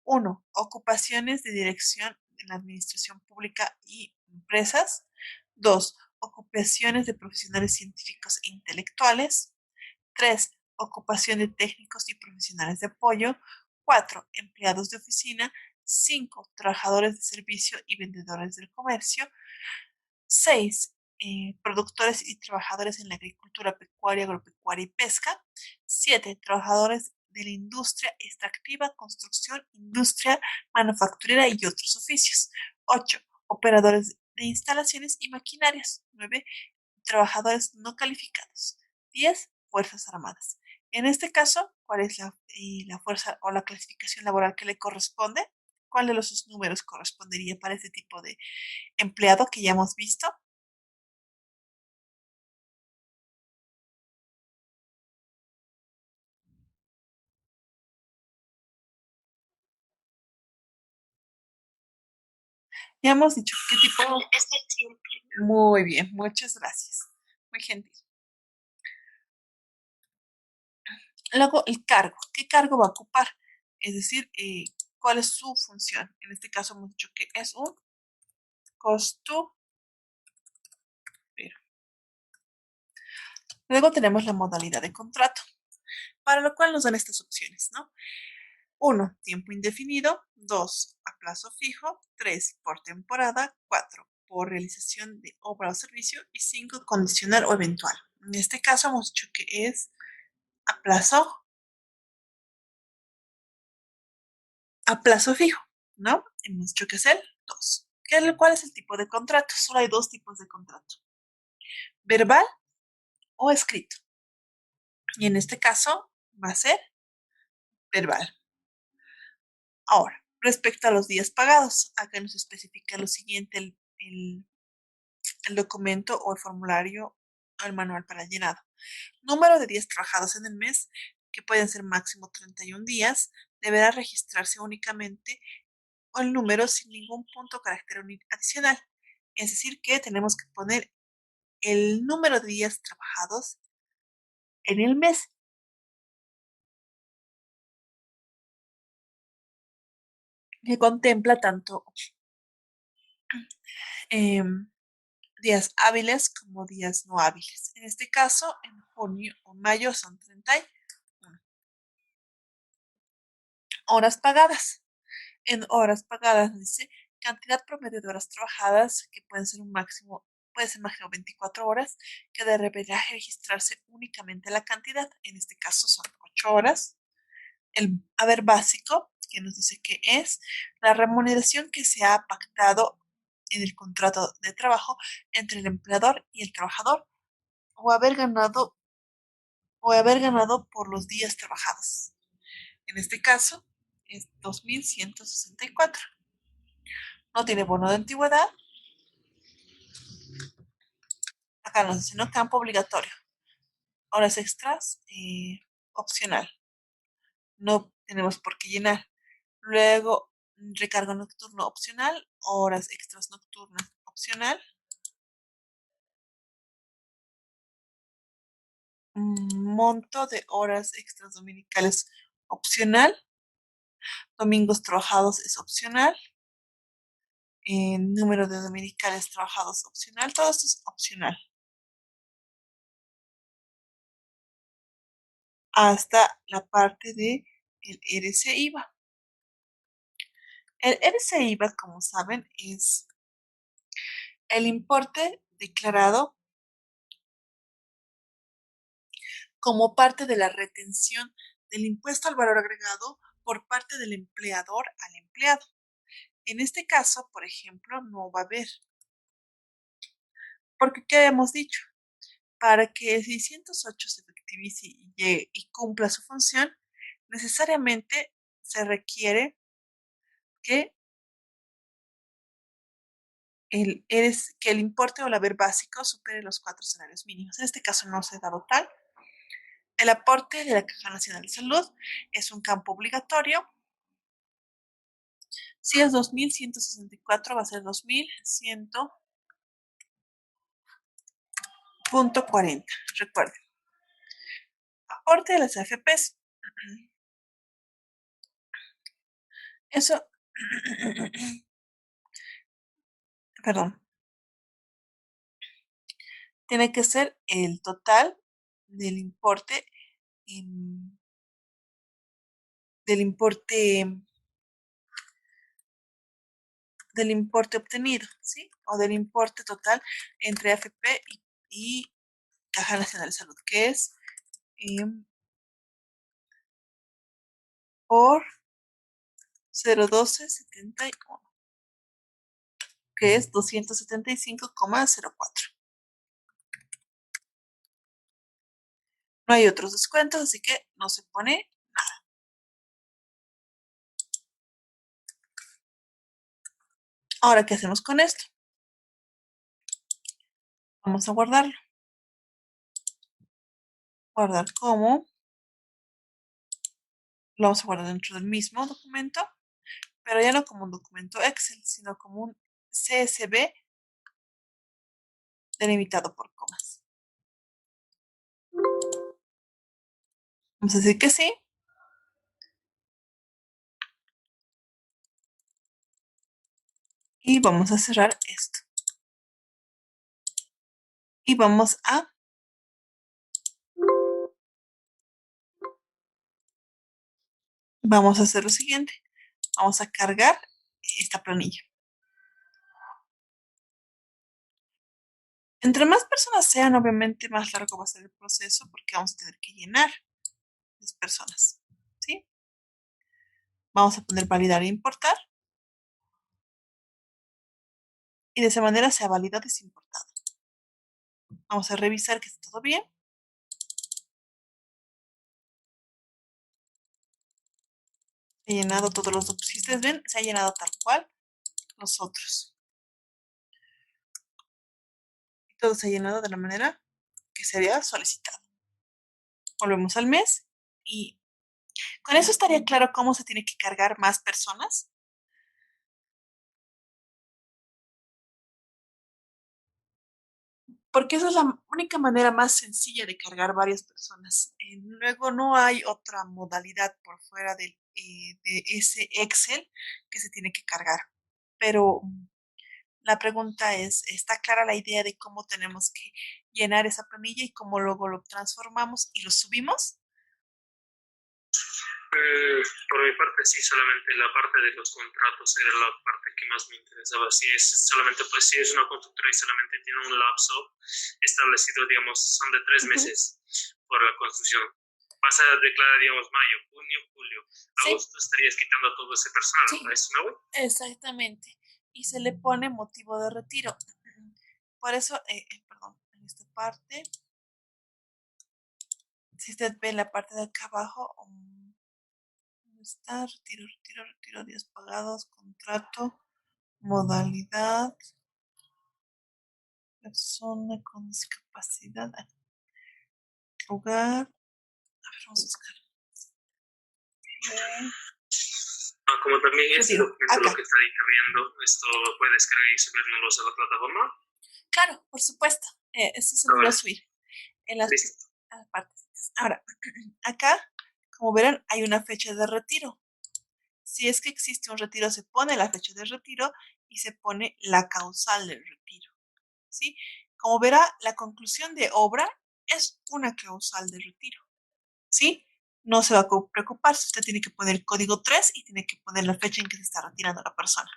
Uno, ocupaciones de dirección en la administración pública y empresas. Dos, ocupaciones de profesionales científicos e intelectuales. Tres, ocupación de técnicos y profesionales de apoyo. Cuatro, empleados de oficina. Cinco, trabajadores de servicio y vendedores del comercio. 6. Productores y trabajadores en la agricultura, pecuaria, agropecuaria y pesca. 7. Trabajadores de la industria extractiva, construcción, industria manufacturera y otros oficios. 8. Operadores de instalaciones y maquinarias. 9. Trabajadores no calificados. 10. Fuerzas armadas. En este caso, ¿cuál es la fuerza o la clasificación laboral que le corresponde? ¿Cuál de los sus números correspondería para este tipo de empleado que ya hemos visto? Ya hemos dicho qué tipo. Es el simple. Muy bien, muchas gracias. Muy gentil. Luego, el cargo. ¿Qué cargo va a ocupar? Es decir, ¿cuál es su función? En este caso hemos dicho que es un costurero. Luego tenemos la modalidad de contrato, para lo cual nos dan estas opciones, ¿no? Uno, tiempo indefinido. Dos, a plazo fijo. Tres, por temporada. Cuatro, por realización de obra o servicio. Y cinco, condicional o eventual. En este caso hemos dicho que es a plazo fijo, ¿no? Hemos dicho que es el 2. ¿Cuál es el tipo de contrato? Solo hay dos tipos de contrato, verbal o escrito. Y en este caso va a ser verbal. Ahora, respecto a los días pagados, acá nos especifica lo siguiente el documento o el formulario o el manual para llenado. Número de días trabajados en el mes, que pueden ser máximo 31 días, deberá registrarse únicamente o el número sin ningún punto o carácter adicional. Es decir, que tenemos que poner el número de días trabajados en el mes, que contempla tanto em, días hábiles como días no hábiles. En este caso, en junio o mayo son 31 horas pagadas. En horas pagadas dice cantidad promedio de horas trabajadas, que puede ser máximo 24 horas, que deberá registrarse únicamente la cantidad. En este caso son 8 horas. El haber básico, que nos dice que es la remuneración que se ha pactado en el contrato de trabajo entre el empleador y el trabajador, o haber ganado por los días trabajados. En este caso es 2.164. No tiene bono de antigüedad. Acá nos dice, ¿no? Campo obligatorio. Horas extras, opcional. No tenemos por qué llenar. Luego, recargo nocturno opcional, horas extras nocturnas opcional, monto de horas extras dominicales opcional, domingos trabajados es opcional, número de dominicales trabajados opcional, todo esto es opcional. Hasta la parte de el RC-IVA. El RC-IVA, como saben, es el importe declarado como parte de la retención del impuesto al valor agregado por parte del empleador al empleado. En este caso, por ejemplo, no va a haber, porque ¿qué hemos dicho? Para que el 608 se efectivice y cumpla su función, necesariamente se requiere que que el importe o el haber básico supere los 4 salarios mínimos. En este caso no se ha dado tal. El aporte de la Caja Nacional de Salud es un campo obligatorio. Si es 2.164, va a ser 2.100.40. Recuerden, aporte de las AFPs. Eso, perdón, tiene que ser el total del importe, em, del importe, del importe obtenido, ¿sí? O del importe total entre AFP y Caja Nacional de Salud, que es por 01271, que es 275,04. No hay otros descuentos, así que no se pone. Ahora, ¿qué hacemos con esto? Vamos a guardarlo. Guardar como. Lo vamos a guardar dentro del mismo documento, pero ya no como un documento Excel, sino como un CSV delimitado por comas. Vamos a decir que sí. Y vamos a cerrar esto. Y vamos a hacer lo siguiente. Vamos a cargar esta planilla. Entre más personas sean, obviamente más largo va a ser el proceso porque vamos a tener que llenar las personas. ¿Sí? Vamos a poner validar e importar. Y de esa manera se ha validado y se ha importado. Vamos a revisar que esté todo bien. He llenado todos los documentos. Si ustedes ven, se ha llenado tal cual los otros. Todo se ha llenado de la manera que se había solicitado. Volvemos al mes y con eso estaría claro cómo se tiene que cargar más personas. Porque esa es la única manera más sencilla de cargar varias personas. Luego no hay otra modalidad por fuera de ese Excel que se tiene que cargar. Pero la pregunta es, ¿está clara la idea de cómo tenemos que llenar esa planilla y cómo luego lo transformamos y lo subimos?
Por mi parte, sí, solamente la parte de los contratos era la parte que más me interesaba. Si es solamente, pues, si es una constructora y solamente tiene un lapso establecido, digamos, son de 3 meses por la construcción. Vas a declarar, digamos, mayo, junio, julio,
Sí,
agosto, estarías quitando a todo ese personal, ¿no?
sí,
¿Es una web?
exactamente. Y se le pone motivo de retiro. Por eso, perdón, en esta parte, si usted ve en la parte de acá abajo, ¿dónde está? Retiro, retiro, retiro, días pagados, contrato, modalidad, persona con discapacidad, lugar. A ver, vamos a buscar.
Como también ese
Retiro,
documento lo
acá.
que está ahí viendo, esto lo puedes descargar y subirnos a la plataforma.
Claro, por supuesto. Eso se
Ah,
lo voy a
vale,
subir en las,
listo.
a las partes. Ahora, acá, como verán, hay una fecha de retiro. Si es que existe un retiro, se pone la fecha de retiro y se pone la causal del retiro. ¿Sí? Como verá, la conclusión de obra es una causal de retiro. ¿Sí? No se va a preocupar, usted tiene que poner el código 3 y tiene que poner la fecha en que se está retirando la persona.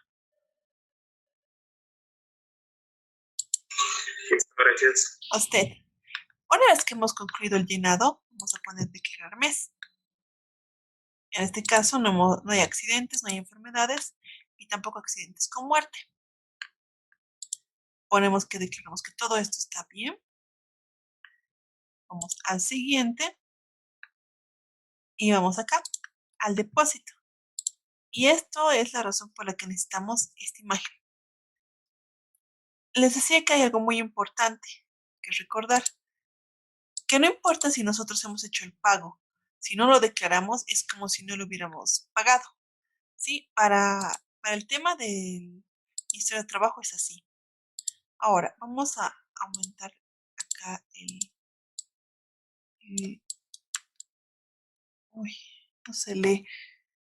Listo, gracias.
A usted. Una vez que hemos concluido el llenado, vamos a poner declarar mes. En este caso no hay accidentes, no hay enfermedades y tampoco accidentes con muerte. Ponemos que declaramos que todo esto está bien. Vamos al siguiente y vamos acá, al depósito. Y esto es la razón por la que necesitamos esta imagen. Les decía que hay algo muy importante que recordar, que no importa si nosotros hemos hecho el pago, si no lo declaramos es como si no lo hubiéramos pagado. ¿Sí? Para el tema del Ministerio de Trabajo es así. Ahora, vamos a aumentar acá el- uy, no se lee.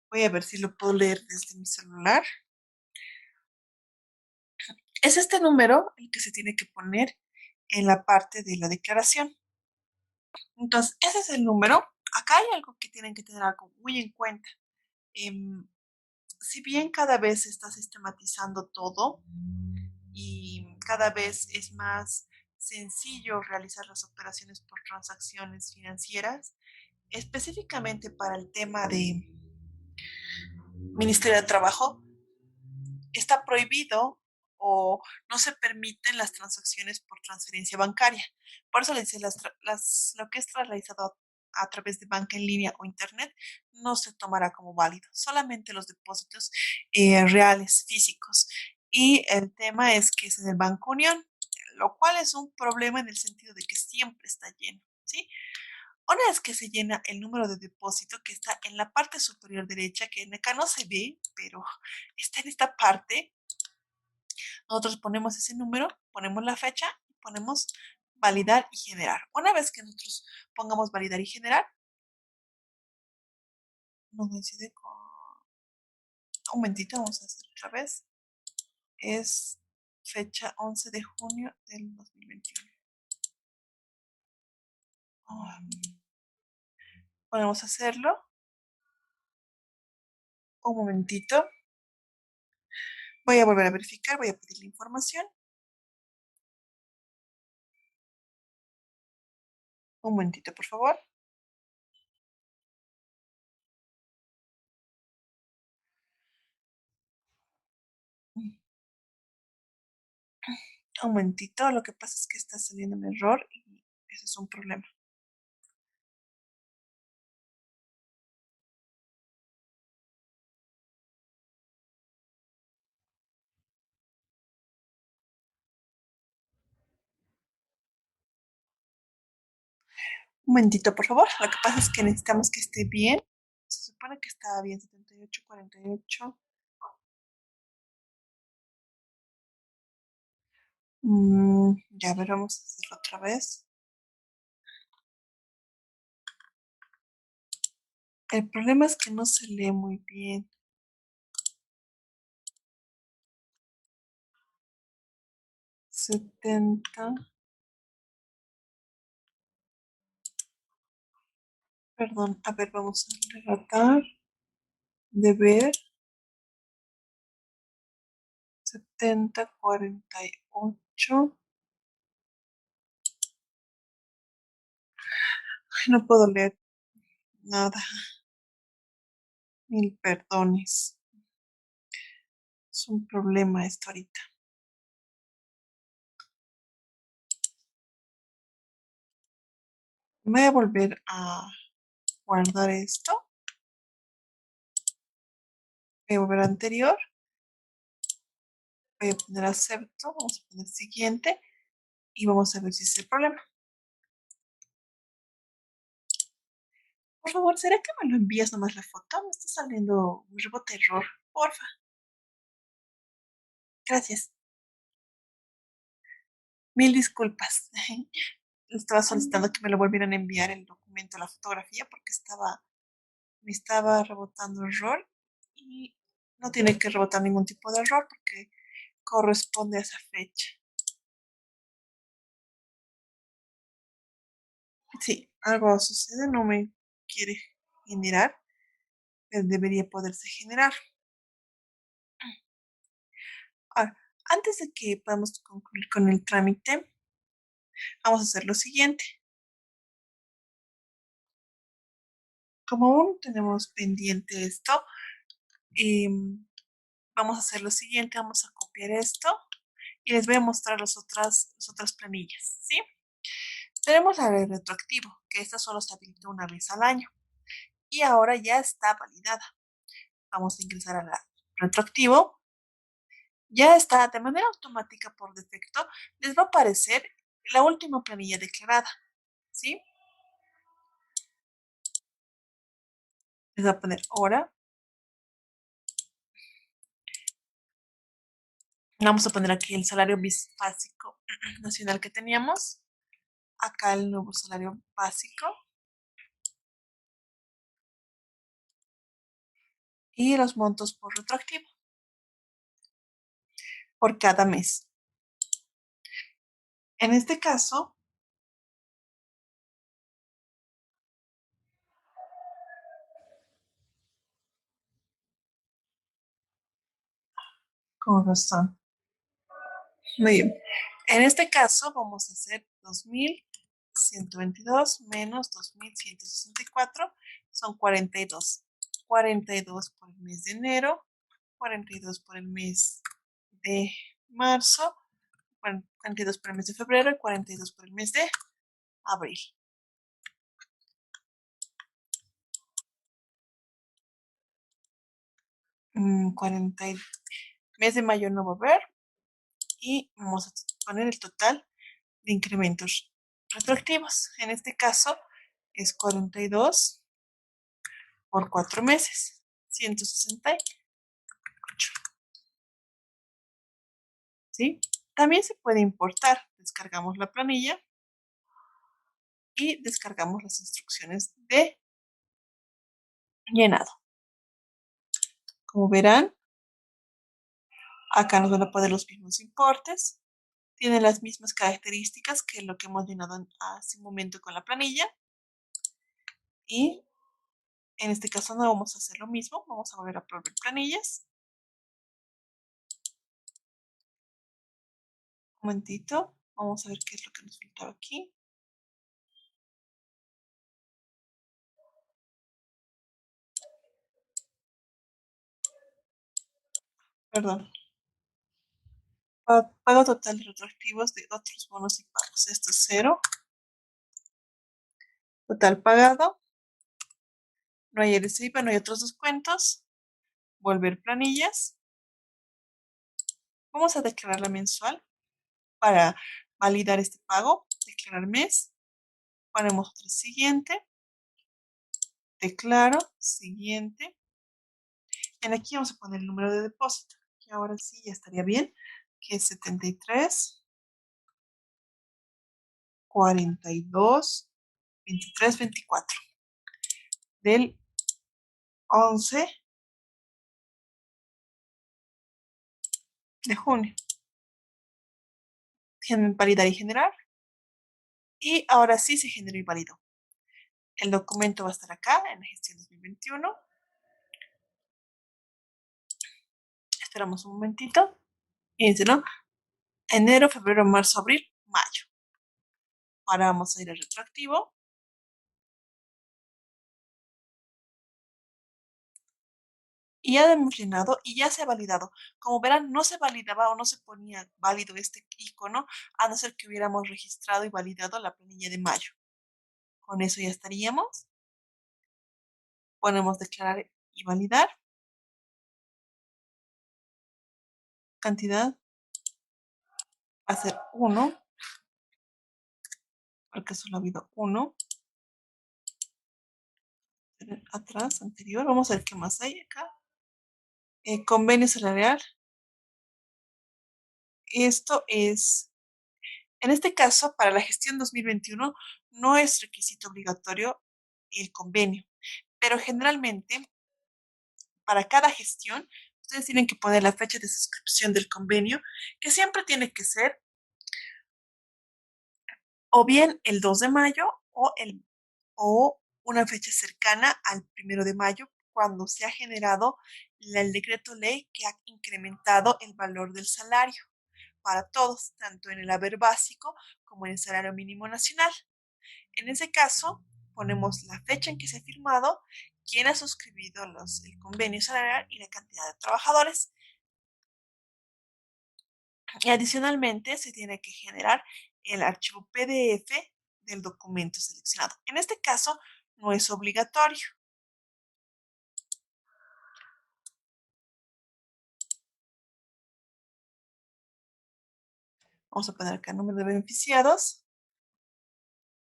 Voy a ver si lo puedo leer desde mi celular. Es este número el que se tiene que poner en la parte de la declaración. Entonces, ese es el número. Acá hay algo que tienen que tener algo muy en cuenta. Em, si bien cada vez se está sistematizando todo y cada vez es más sencillo realizar las operaciones por transacciones financieras, específicamente para el tema de Ministerio de Trabajo, está prohibido o no se permiten las transacciones por transferencia bancaria. Por eso les dice, lo que es realizado a través de banca en línea o internet no se tomará como válido, solamente los depósitos reales, físicos. Y el tema es que es en el Banco Unión, lo cual es un problema en el sentido de que siempre está lleno, ¿sí? Una vez que se llena el número de depósito que está en la parte superior derecha, que en acá no se ve, pero está en esta parte, nosotros ponemos ese número, ponemos la fecha y ponemos validar y generar. Una vez que nosotros pongamos validar y generar, nos coincide con... Un momentito, vamos a hacer otra vez. Es fecha 11 de junio del 2021. Podemos hacerlo. Un momentito. Voy a volver a verificar, voy a pedir la información. Un momentito, por favor. Un momentito, lo que pasa es que está saliendo un error y ese es un problema. Un momentito, por favor. Lo que pasa es que necesitamos que esté bien. Se supone que estaba bien, 78, 48. Ya, a ver, vamos a hacerlo otra vez. El problema es que no se lee muy bien. 70. Perdón, a ver, vamos a relatar. Deber. 70, 48. Ay, no puedo leer nada. Mil perdones. Es un problema esto ahorita. Voy a volver a guardar esto. Voy a volver a anterior. Voy a poner acepto. Vamos a poner siguiente. Y vamos a ver si es el problema. Por favor, ¿será que me lo envías nomás la foto? Me está saliendo un rebote error. Porfa. Gracias. Mil disculpas. Estaba solicitando que me lo volvieran a enviar el documento, la fotografía, porque me estaba rebotando error y no tiene que rebotar ningún tipo de error porque corresponde a esa fecha. Sí, algo sucede, no me quiere generar, pero debería poderse generar. Ahora, antes de que podamos concluir con el trámite, vamos a hacer lo siguiente. Como aún tenemos pendiente esto, vamos a hacer lo siguiente, vamos a copiar esto y les voy a mostrar las otras planillas, ¿sí? Tenemos la de retroactivo, que esta solo se habilita una vez al año y ahora ya está validada. Vamos a ingresar a la retroactivo. Ya está de manera automática por defecto. Les va a aparecer la última planilla declarada, ¿sí? Les va a poner hora. Vamos a poner aquí el salario básico nacional que teníamos. Acá el nuevo salario básico y los montos por retroactivo por cada mes. En este caso, con razón. Muy bien. En este caso vamos a hacer 2.122 menos 2.164 son 42. 42 por el mes de enero, 42 por el mes de marzo, 42 por el mes de febrero y 42 por el mes de abril. Mm, 40 mes de mayo no va a haber y vamos a poner el total de incrementos retroactivos. En este caso es 42 por 4 meses, 168. ¿Sí? También se puede importar. Descargamos la planilla y descargamos las instrucciones de llenado. Como verán, acá nos van a poner los mismos importes. Tiene las mismas características que lo que hemos llenado hace un momento con la planilla. Y en este caso no vamos a hacer lo mismo. Vamos a volver a proveer planillas. Un momentito. Vamos a ver qué es lo que nos faltaba aquí. Perdón. Pago total de retroactivos de otros bonos y pagos. Esto es 0. Total pagado. No hay IVA, no hay otros descuentos. Volver planillas. Vamos a declarar la mensual para validar este pago. Declarar mes. Ponemos otra siguiente, declaro, siguiente. En aquí vamos a poner el número de depósito, que ahora sí ya estaría bien, que es 73, 42, 23, 24 del 11 de junio. Validar y generar. Y ahora sí se generó y validó. El documento va a estar acá en la gestión 2021. Esperamos un momentito. Fíjense, ¿no? Enero, febrero, marzo, abril, mayo. Ahora vamos a ir al retroactivo. Y ya hemos llenado y ya se ha validado. Como verán, no se validaba o no se ponía válido este icono a no ser que hubiéramos registrado y validado la planilla de mayo. Con eso ya estaríamos. Ponemos declarar y validar. Cantidad va a ser 1, porque solo ha habido 1. Atrás, anterior. Vamos a ver qué más hay acá. Convenio salarial. Esto es, en este caso, para la gestión 2021, no es requisito obligatorio el convenio, pero generalmente para cada gestión, ustedes tienen que poner la fecha de suscripción del convenio, que siempre tiene que ser o bien el 2 de mayo o una fecha cercana al 1 de mayo, cuando se ha generado el decreto ley que ha incrementado el valor del salario para todos, tanto en el haber básico como en el salario mínimo nacional. En ese caso, ponemos la fecha en que se ha firmado, quién ha suscribido el convenio salarial y la cantidad de trabajadores. Y adicionalmente se tiene que generar el archivo PDF del documento seleccionado. En este caso, no es obligatorio. Vamos a poner acá el número de beneficiados.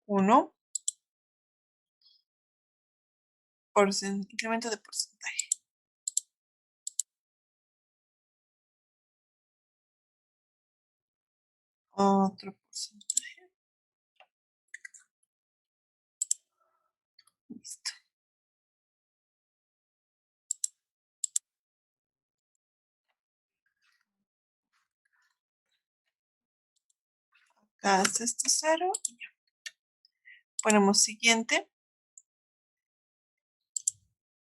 1. Incremento de porcentaje. Otro porcentaje. Listo. Acá es esto 0 y ya. Ponemos siguiente.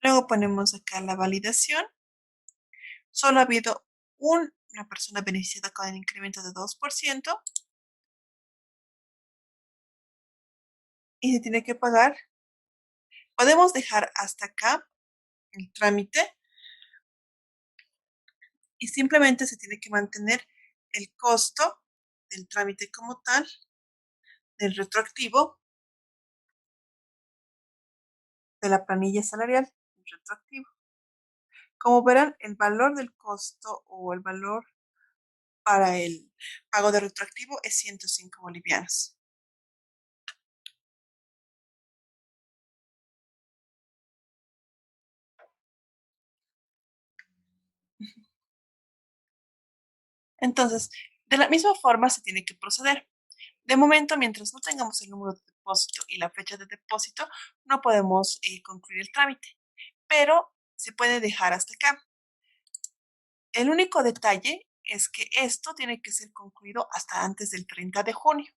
Luego ponemos acá la validación. Solo ha habido una persona beneficiada con el incremento de 2% y se tiene que pagar. Podemos dejar hasta acá el trámite y simplemente se tiene que mantener el costo del trámite como tal, del retroactivo, de la planilla salarial, el retroactivo. Como verán, el valor del costo o el valor para el pago de retroactivo es 105 bolivianos. Entonces, de la misma forma se tiene que proceder. De momento, mientras no tengamos el número de depósito y la fecha de depósito, no podemos concluir el trámite, pero se puede dejar hasta acá. El único detalle es que esto tiene que ser concluido hasta antes del 30 de junio.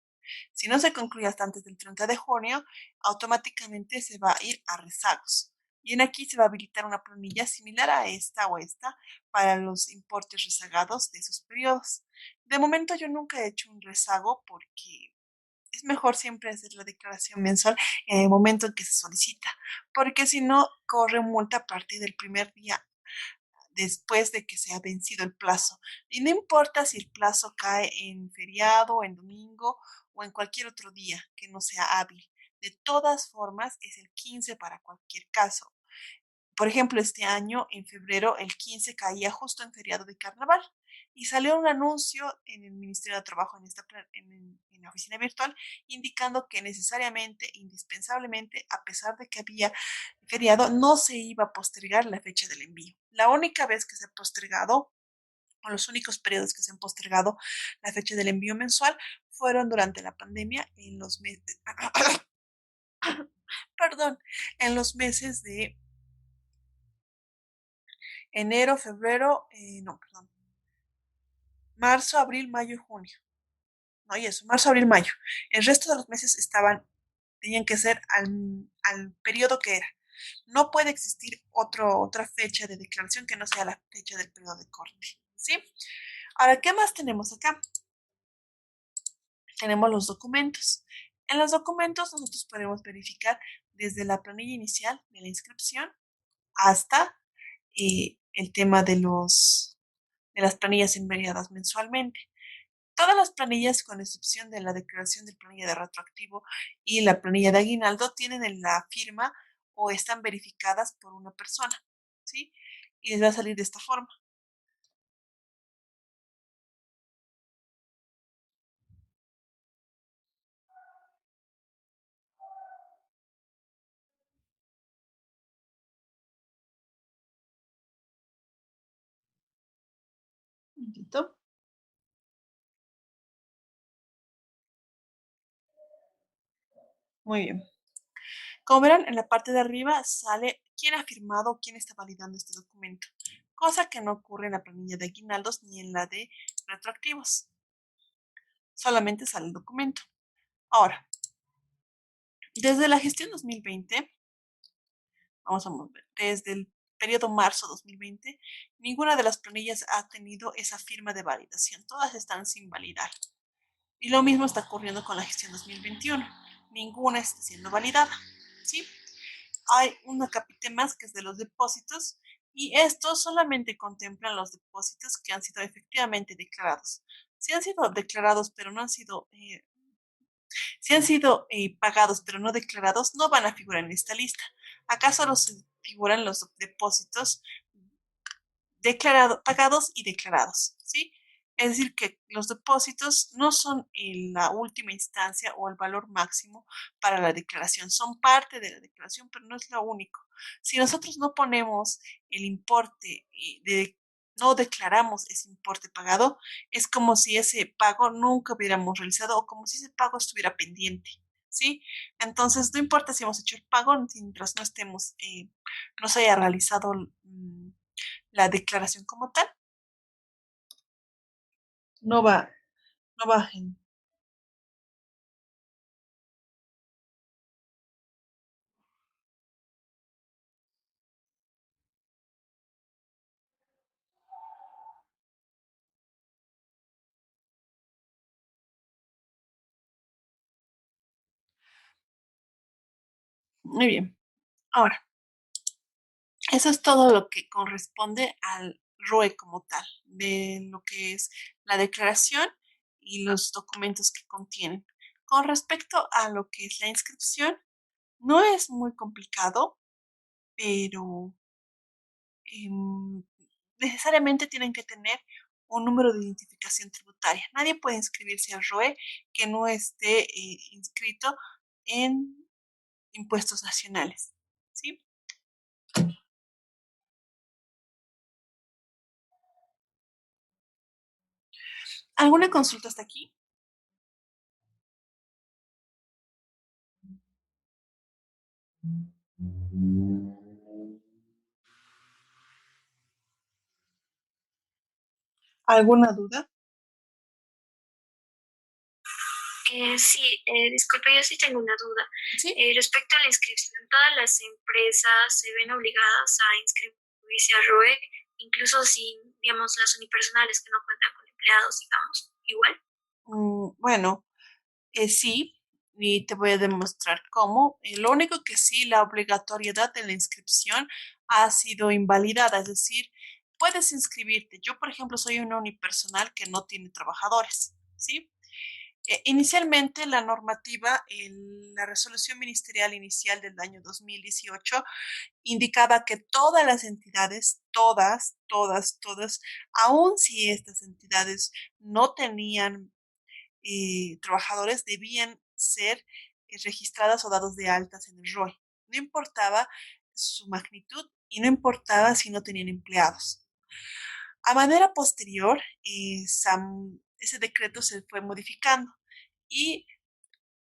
Si no se concluye hasta antes del 30 de junio, automáticamente se va a ir a rezagos. Y en aquí se va a habilitar una planilla similar a esta o esta para los importes rezagados de esos periodos. De momento yo nunca he hecho un rezago porque es mejor siempre hacer la declaración mensual en el momento en que se solicita, porque si no, corre multa a partir del primer día después de que se ha vencido el plazo. Y no importa si el plazo cae en feriado, en domingo o en cualquier otro día que no sea hábil. De todas formas, es el 15 para cualquier caso. Por ejemplo, este año, en febrero, el 15 caía justo en feriado de carnaval y salió un anuncio en el Ministerio de Trabajo en la oficina virtual indicando que necesariamente, indispensablemente, a pesar de que había feriado, no se iba a postergar la fecha del envío. La única vez que se ha postergado, o los únicos periodos que se han postergado la fecha del envío mensual, fueron durante la pandemia en los meses, perdón, en los meses de enero, febrero, no, perdón, marzo, abril, mayo, junio. No, y eso, marzo, abril, mayo. El resto de los meses tenían que ser al periodo que era. No puede existir otra fecha de declaración que no sea la fecha del periodo de corte. ¿Sí? Ahora, ¿qué más tenemos acá? Tenemos los documentos. En los documentos nosotros podemos verificar desde la planilla inicial de la inscripción hasta el tema de las planillas enviadas mensualmente. Todas las planillas, con excepción de la declaración de planilla de retroactivo y la planilla de aguinaldo, tienen la firma o están verificadas por una persona, ¿sí? Y les va a salir de esta forma. Un momentito. Muy bien. Como verán, en la parte de arriba sale quién ha firmado o quién está validando este documento, cosa que no ocurre en la planilla de aguinaldos ni en la de retroactivos. Solamente sale el documento. Ahora, desde la gestión 2020, vamos a ver, desde el periodo marzo 2020, ninguna de las planillas ha tenido esa firma de validación. Todas están sin validar. Y lo mismo está ocurriendo con la gestión 2021. Ninguna está siendo validada. ¿Sí? Hay una capítulo más que es de los depósitos y estos solamente contemplan los depósitos que han sido efectivamente declarados. Si han sido declarados pero no han sido, si han sido pagados pero no declarados, no van a figurar en esta lista. Acá solo se figuran los depósitos pagados y declarados, ¿sí? Es decir, que los depósitos no son en la última instancia o el valor máximo para la declaración, son parte de la declaración, pero no es lo único. Si nosotros no ponemos el importe no declaramos ese importe pagado, es como si ese pago nunca hubiéramos realizado o como si ese pago estuviera pendiente, ¿sí? Entonces, no importa si hemos hecho el pago mientras no estemos, no se haya realizado la declaración como tal, no va, no va. Muy bien. Ahora, eso es todo lo que corresponde al ROE como tal, de lo que es la declaración y los documentos que contienen. Con respecto a lo que es la inscripción, no es muy complicado, pero em, necesariamente tienen que tener un número de identificación tributaria. Nadie puede inscribirse al ROE que no esté inscrito en impuestos nacionales. ¿Sí? ¿Alguna consulta hasta aquí? ¿Alguna duda?
Sí, disculpe, yo sí tengo una duda.
¿Sí?
Respecto a la inscripción, ¿todas las empresas se ven obligadas a inscribirse a ROE, incluso si, digamos, las unipersonales que no cuentan con empleados, digamos, igual?
Bueno, sí, y te voy a demostrar cómo. Lo único que sí, la obligatoriedad de la inscripción ha sido invalidada, es decir, puedes inscribirte. Yo, por ejemplo, soy una unipersonal que no tiene trabajadores, ¿sí? Inicialmente, la normativa, la resolución ministerial inicial del año 2018, indicaba que todas las entidades, todas, aun si estas entidades no tenían trabajadores, debían ser registradas o dados de altas en el ROE. No importaba su magnitud y no importaba si no tenían empleados. A manera posterior, ese decreto se fue modificando y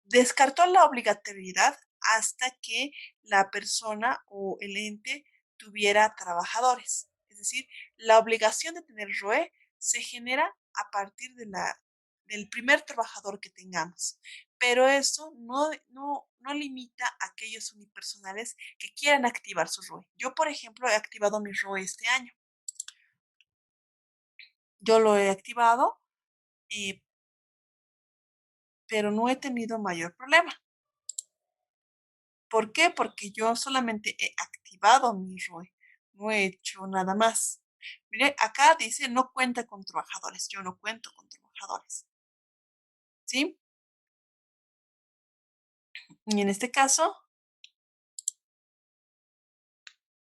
descartó la obligatoriedad hasta que la persona o el ente tuviera trabajadores. Es decir, la obligación de tener ROE se genera a partir del primer trabajador que tengamos. Pero eso no limita a aquellos unipersonales que quieran activar su ROE. Yo, por ejemplo, he activado mi ROE este año. Yo lo he activado, eh, pero no he tenido mayor problema. ¿Por qué? Porque yo solamente he activado mi ROE, no he hecho nada más. Mire, acá dice no cuenta con trabajadores. Yo no cuento con trabajadores. ¿Sí? Y en este caso,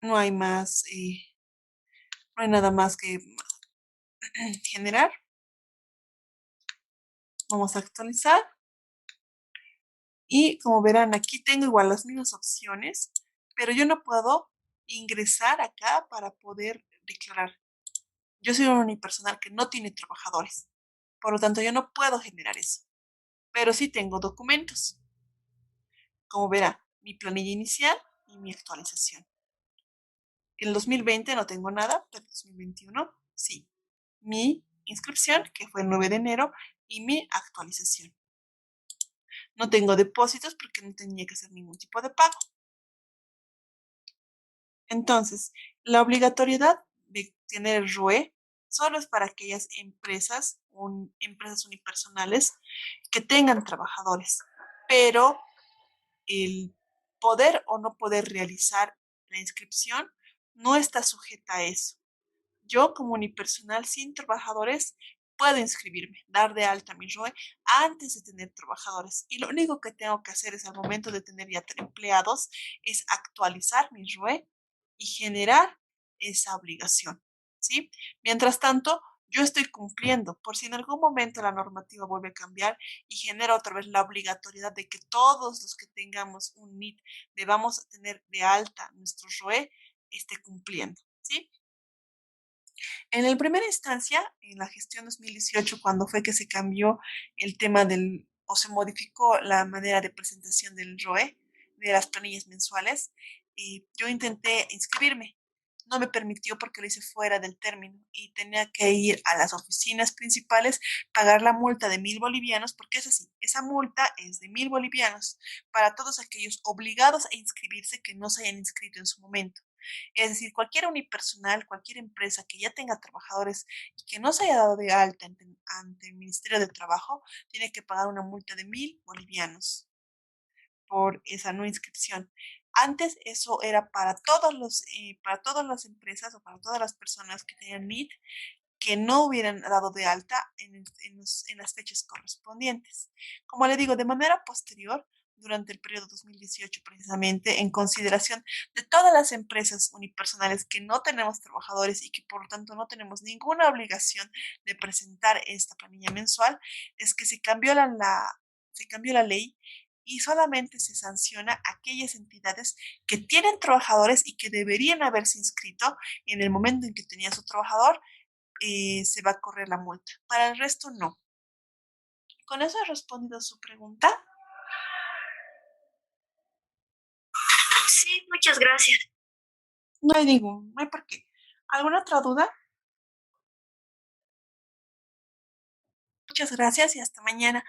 no hay más, no hay nada más que generar. Vamos a actualizar. Y como verán, aquí tengo igual las mismas opciones, pero yo no puedo ingresar acá para poder declarar. Yo soy un unipersonal que no tiene trabajadores. Por lo tanto, yo no puedo generar eso. Pero sí tengo documentos. Como verá, mi planilla inicial y mi actualización. En el 2020 no tengo nada, pero en 2021 sí. Mi inscripción, que fue el 9 de enero, y mi actualización. No tengo depósitos porque no tenía que hacer ningún tipo de pago. Entonces, la obligatoriedad de tener el ROE solo es para aquellas empresas unipersonales que tengan trabajadores, pero el poder o no poder realizar la inscripción no está sujeta a eso. Yo, como unipersonal sin trabajadores, puedo inscribirme, dar de alta mi ROE antes de tener trabajadores. Y lo único que tengo que hacer es al momento de tener ya empleados, es actualizar mi ROE y generar esa obligación, ¿sí? Mientras tanto, yo estoy cumpliendo, por si en algún momento la normativa vuelve a cambiar y genera otra vez la obligatoriedad de que todos los que tengamos un NIT debamos tener de alta nuestro ROE, esté cumpliendo, ¿sí? En la primera instancia, en la gestión 2018, cuando fue que se cambió el tema o se modificó la manera de presentación del ROE, de las planillas mensuales, yo intenté inscribirme. No me permitió porque lo hice fuera del término y tenía que ir a las oficinas principales, pagar la multa de 1.000 bolivianos, porque es así, esa multa es de 1.000 bolivianos para todos aquellos obligados a inscribirse que no se hayan inscrito en su momento. Es decir, cualquier unipersonal, cualquier empresa que ya tenga trabajadores y que no se haya dado de alta ante el Ministerio de Trabajo, tiene que pagar una multa de 1.000 bolivianos por esa no inscripción. Antes eso era para todas las empresas o para todas las personas que tenían NIT que no hubieran dado de alta en las fechas correspondientes. Como le digo, de manera posterior, durante el periodo 2018 precisamente, en consideración de todas las empresas unipersonales que no tenemos trabajadores y que por lo tanto no tenemos ninguna obligación de presentar esta planilla mensual, es que se cambió la ley y solamente se sanciona a aquellas entidades que tienen trabajadores y que deberían haberse inscrito en el momento en que tenía su trabajador, se va a correr la multa. Para el resto, no. ¿Con eso he respondido a su pregunta?
Sí, muchas gracias.
No hay por qué. ¿Alguna otra duda? Muchas gracias y hasta mañana.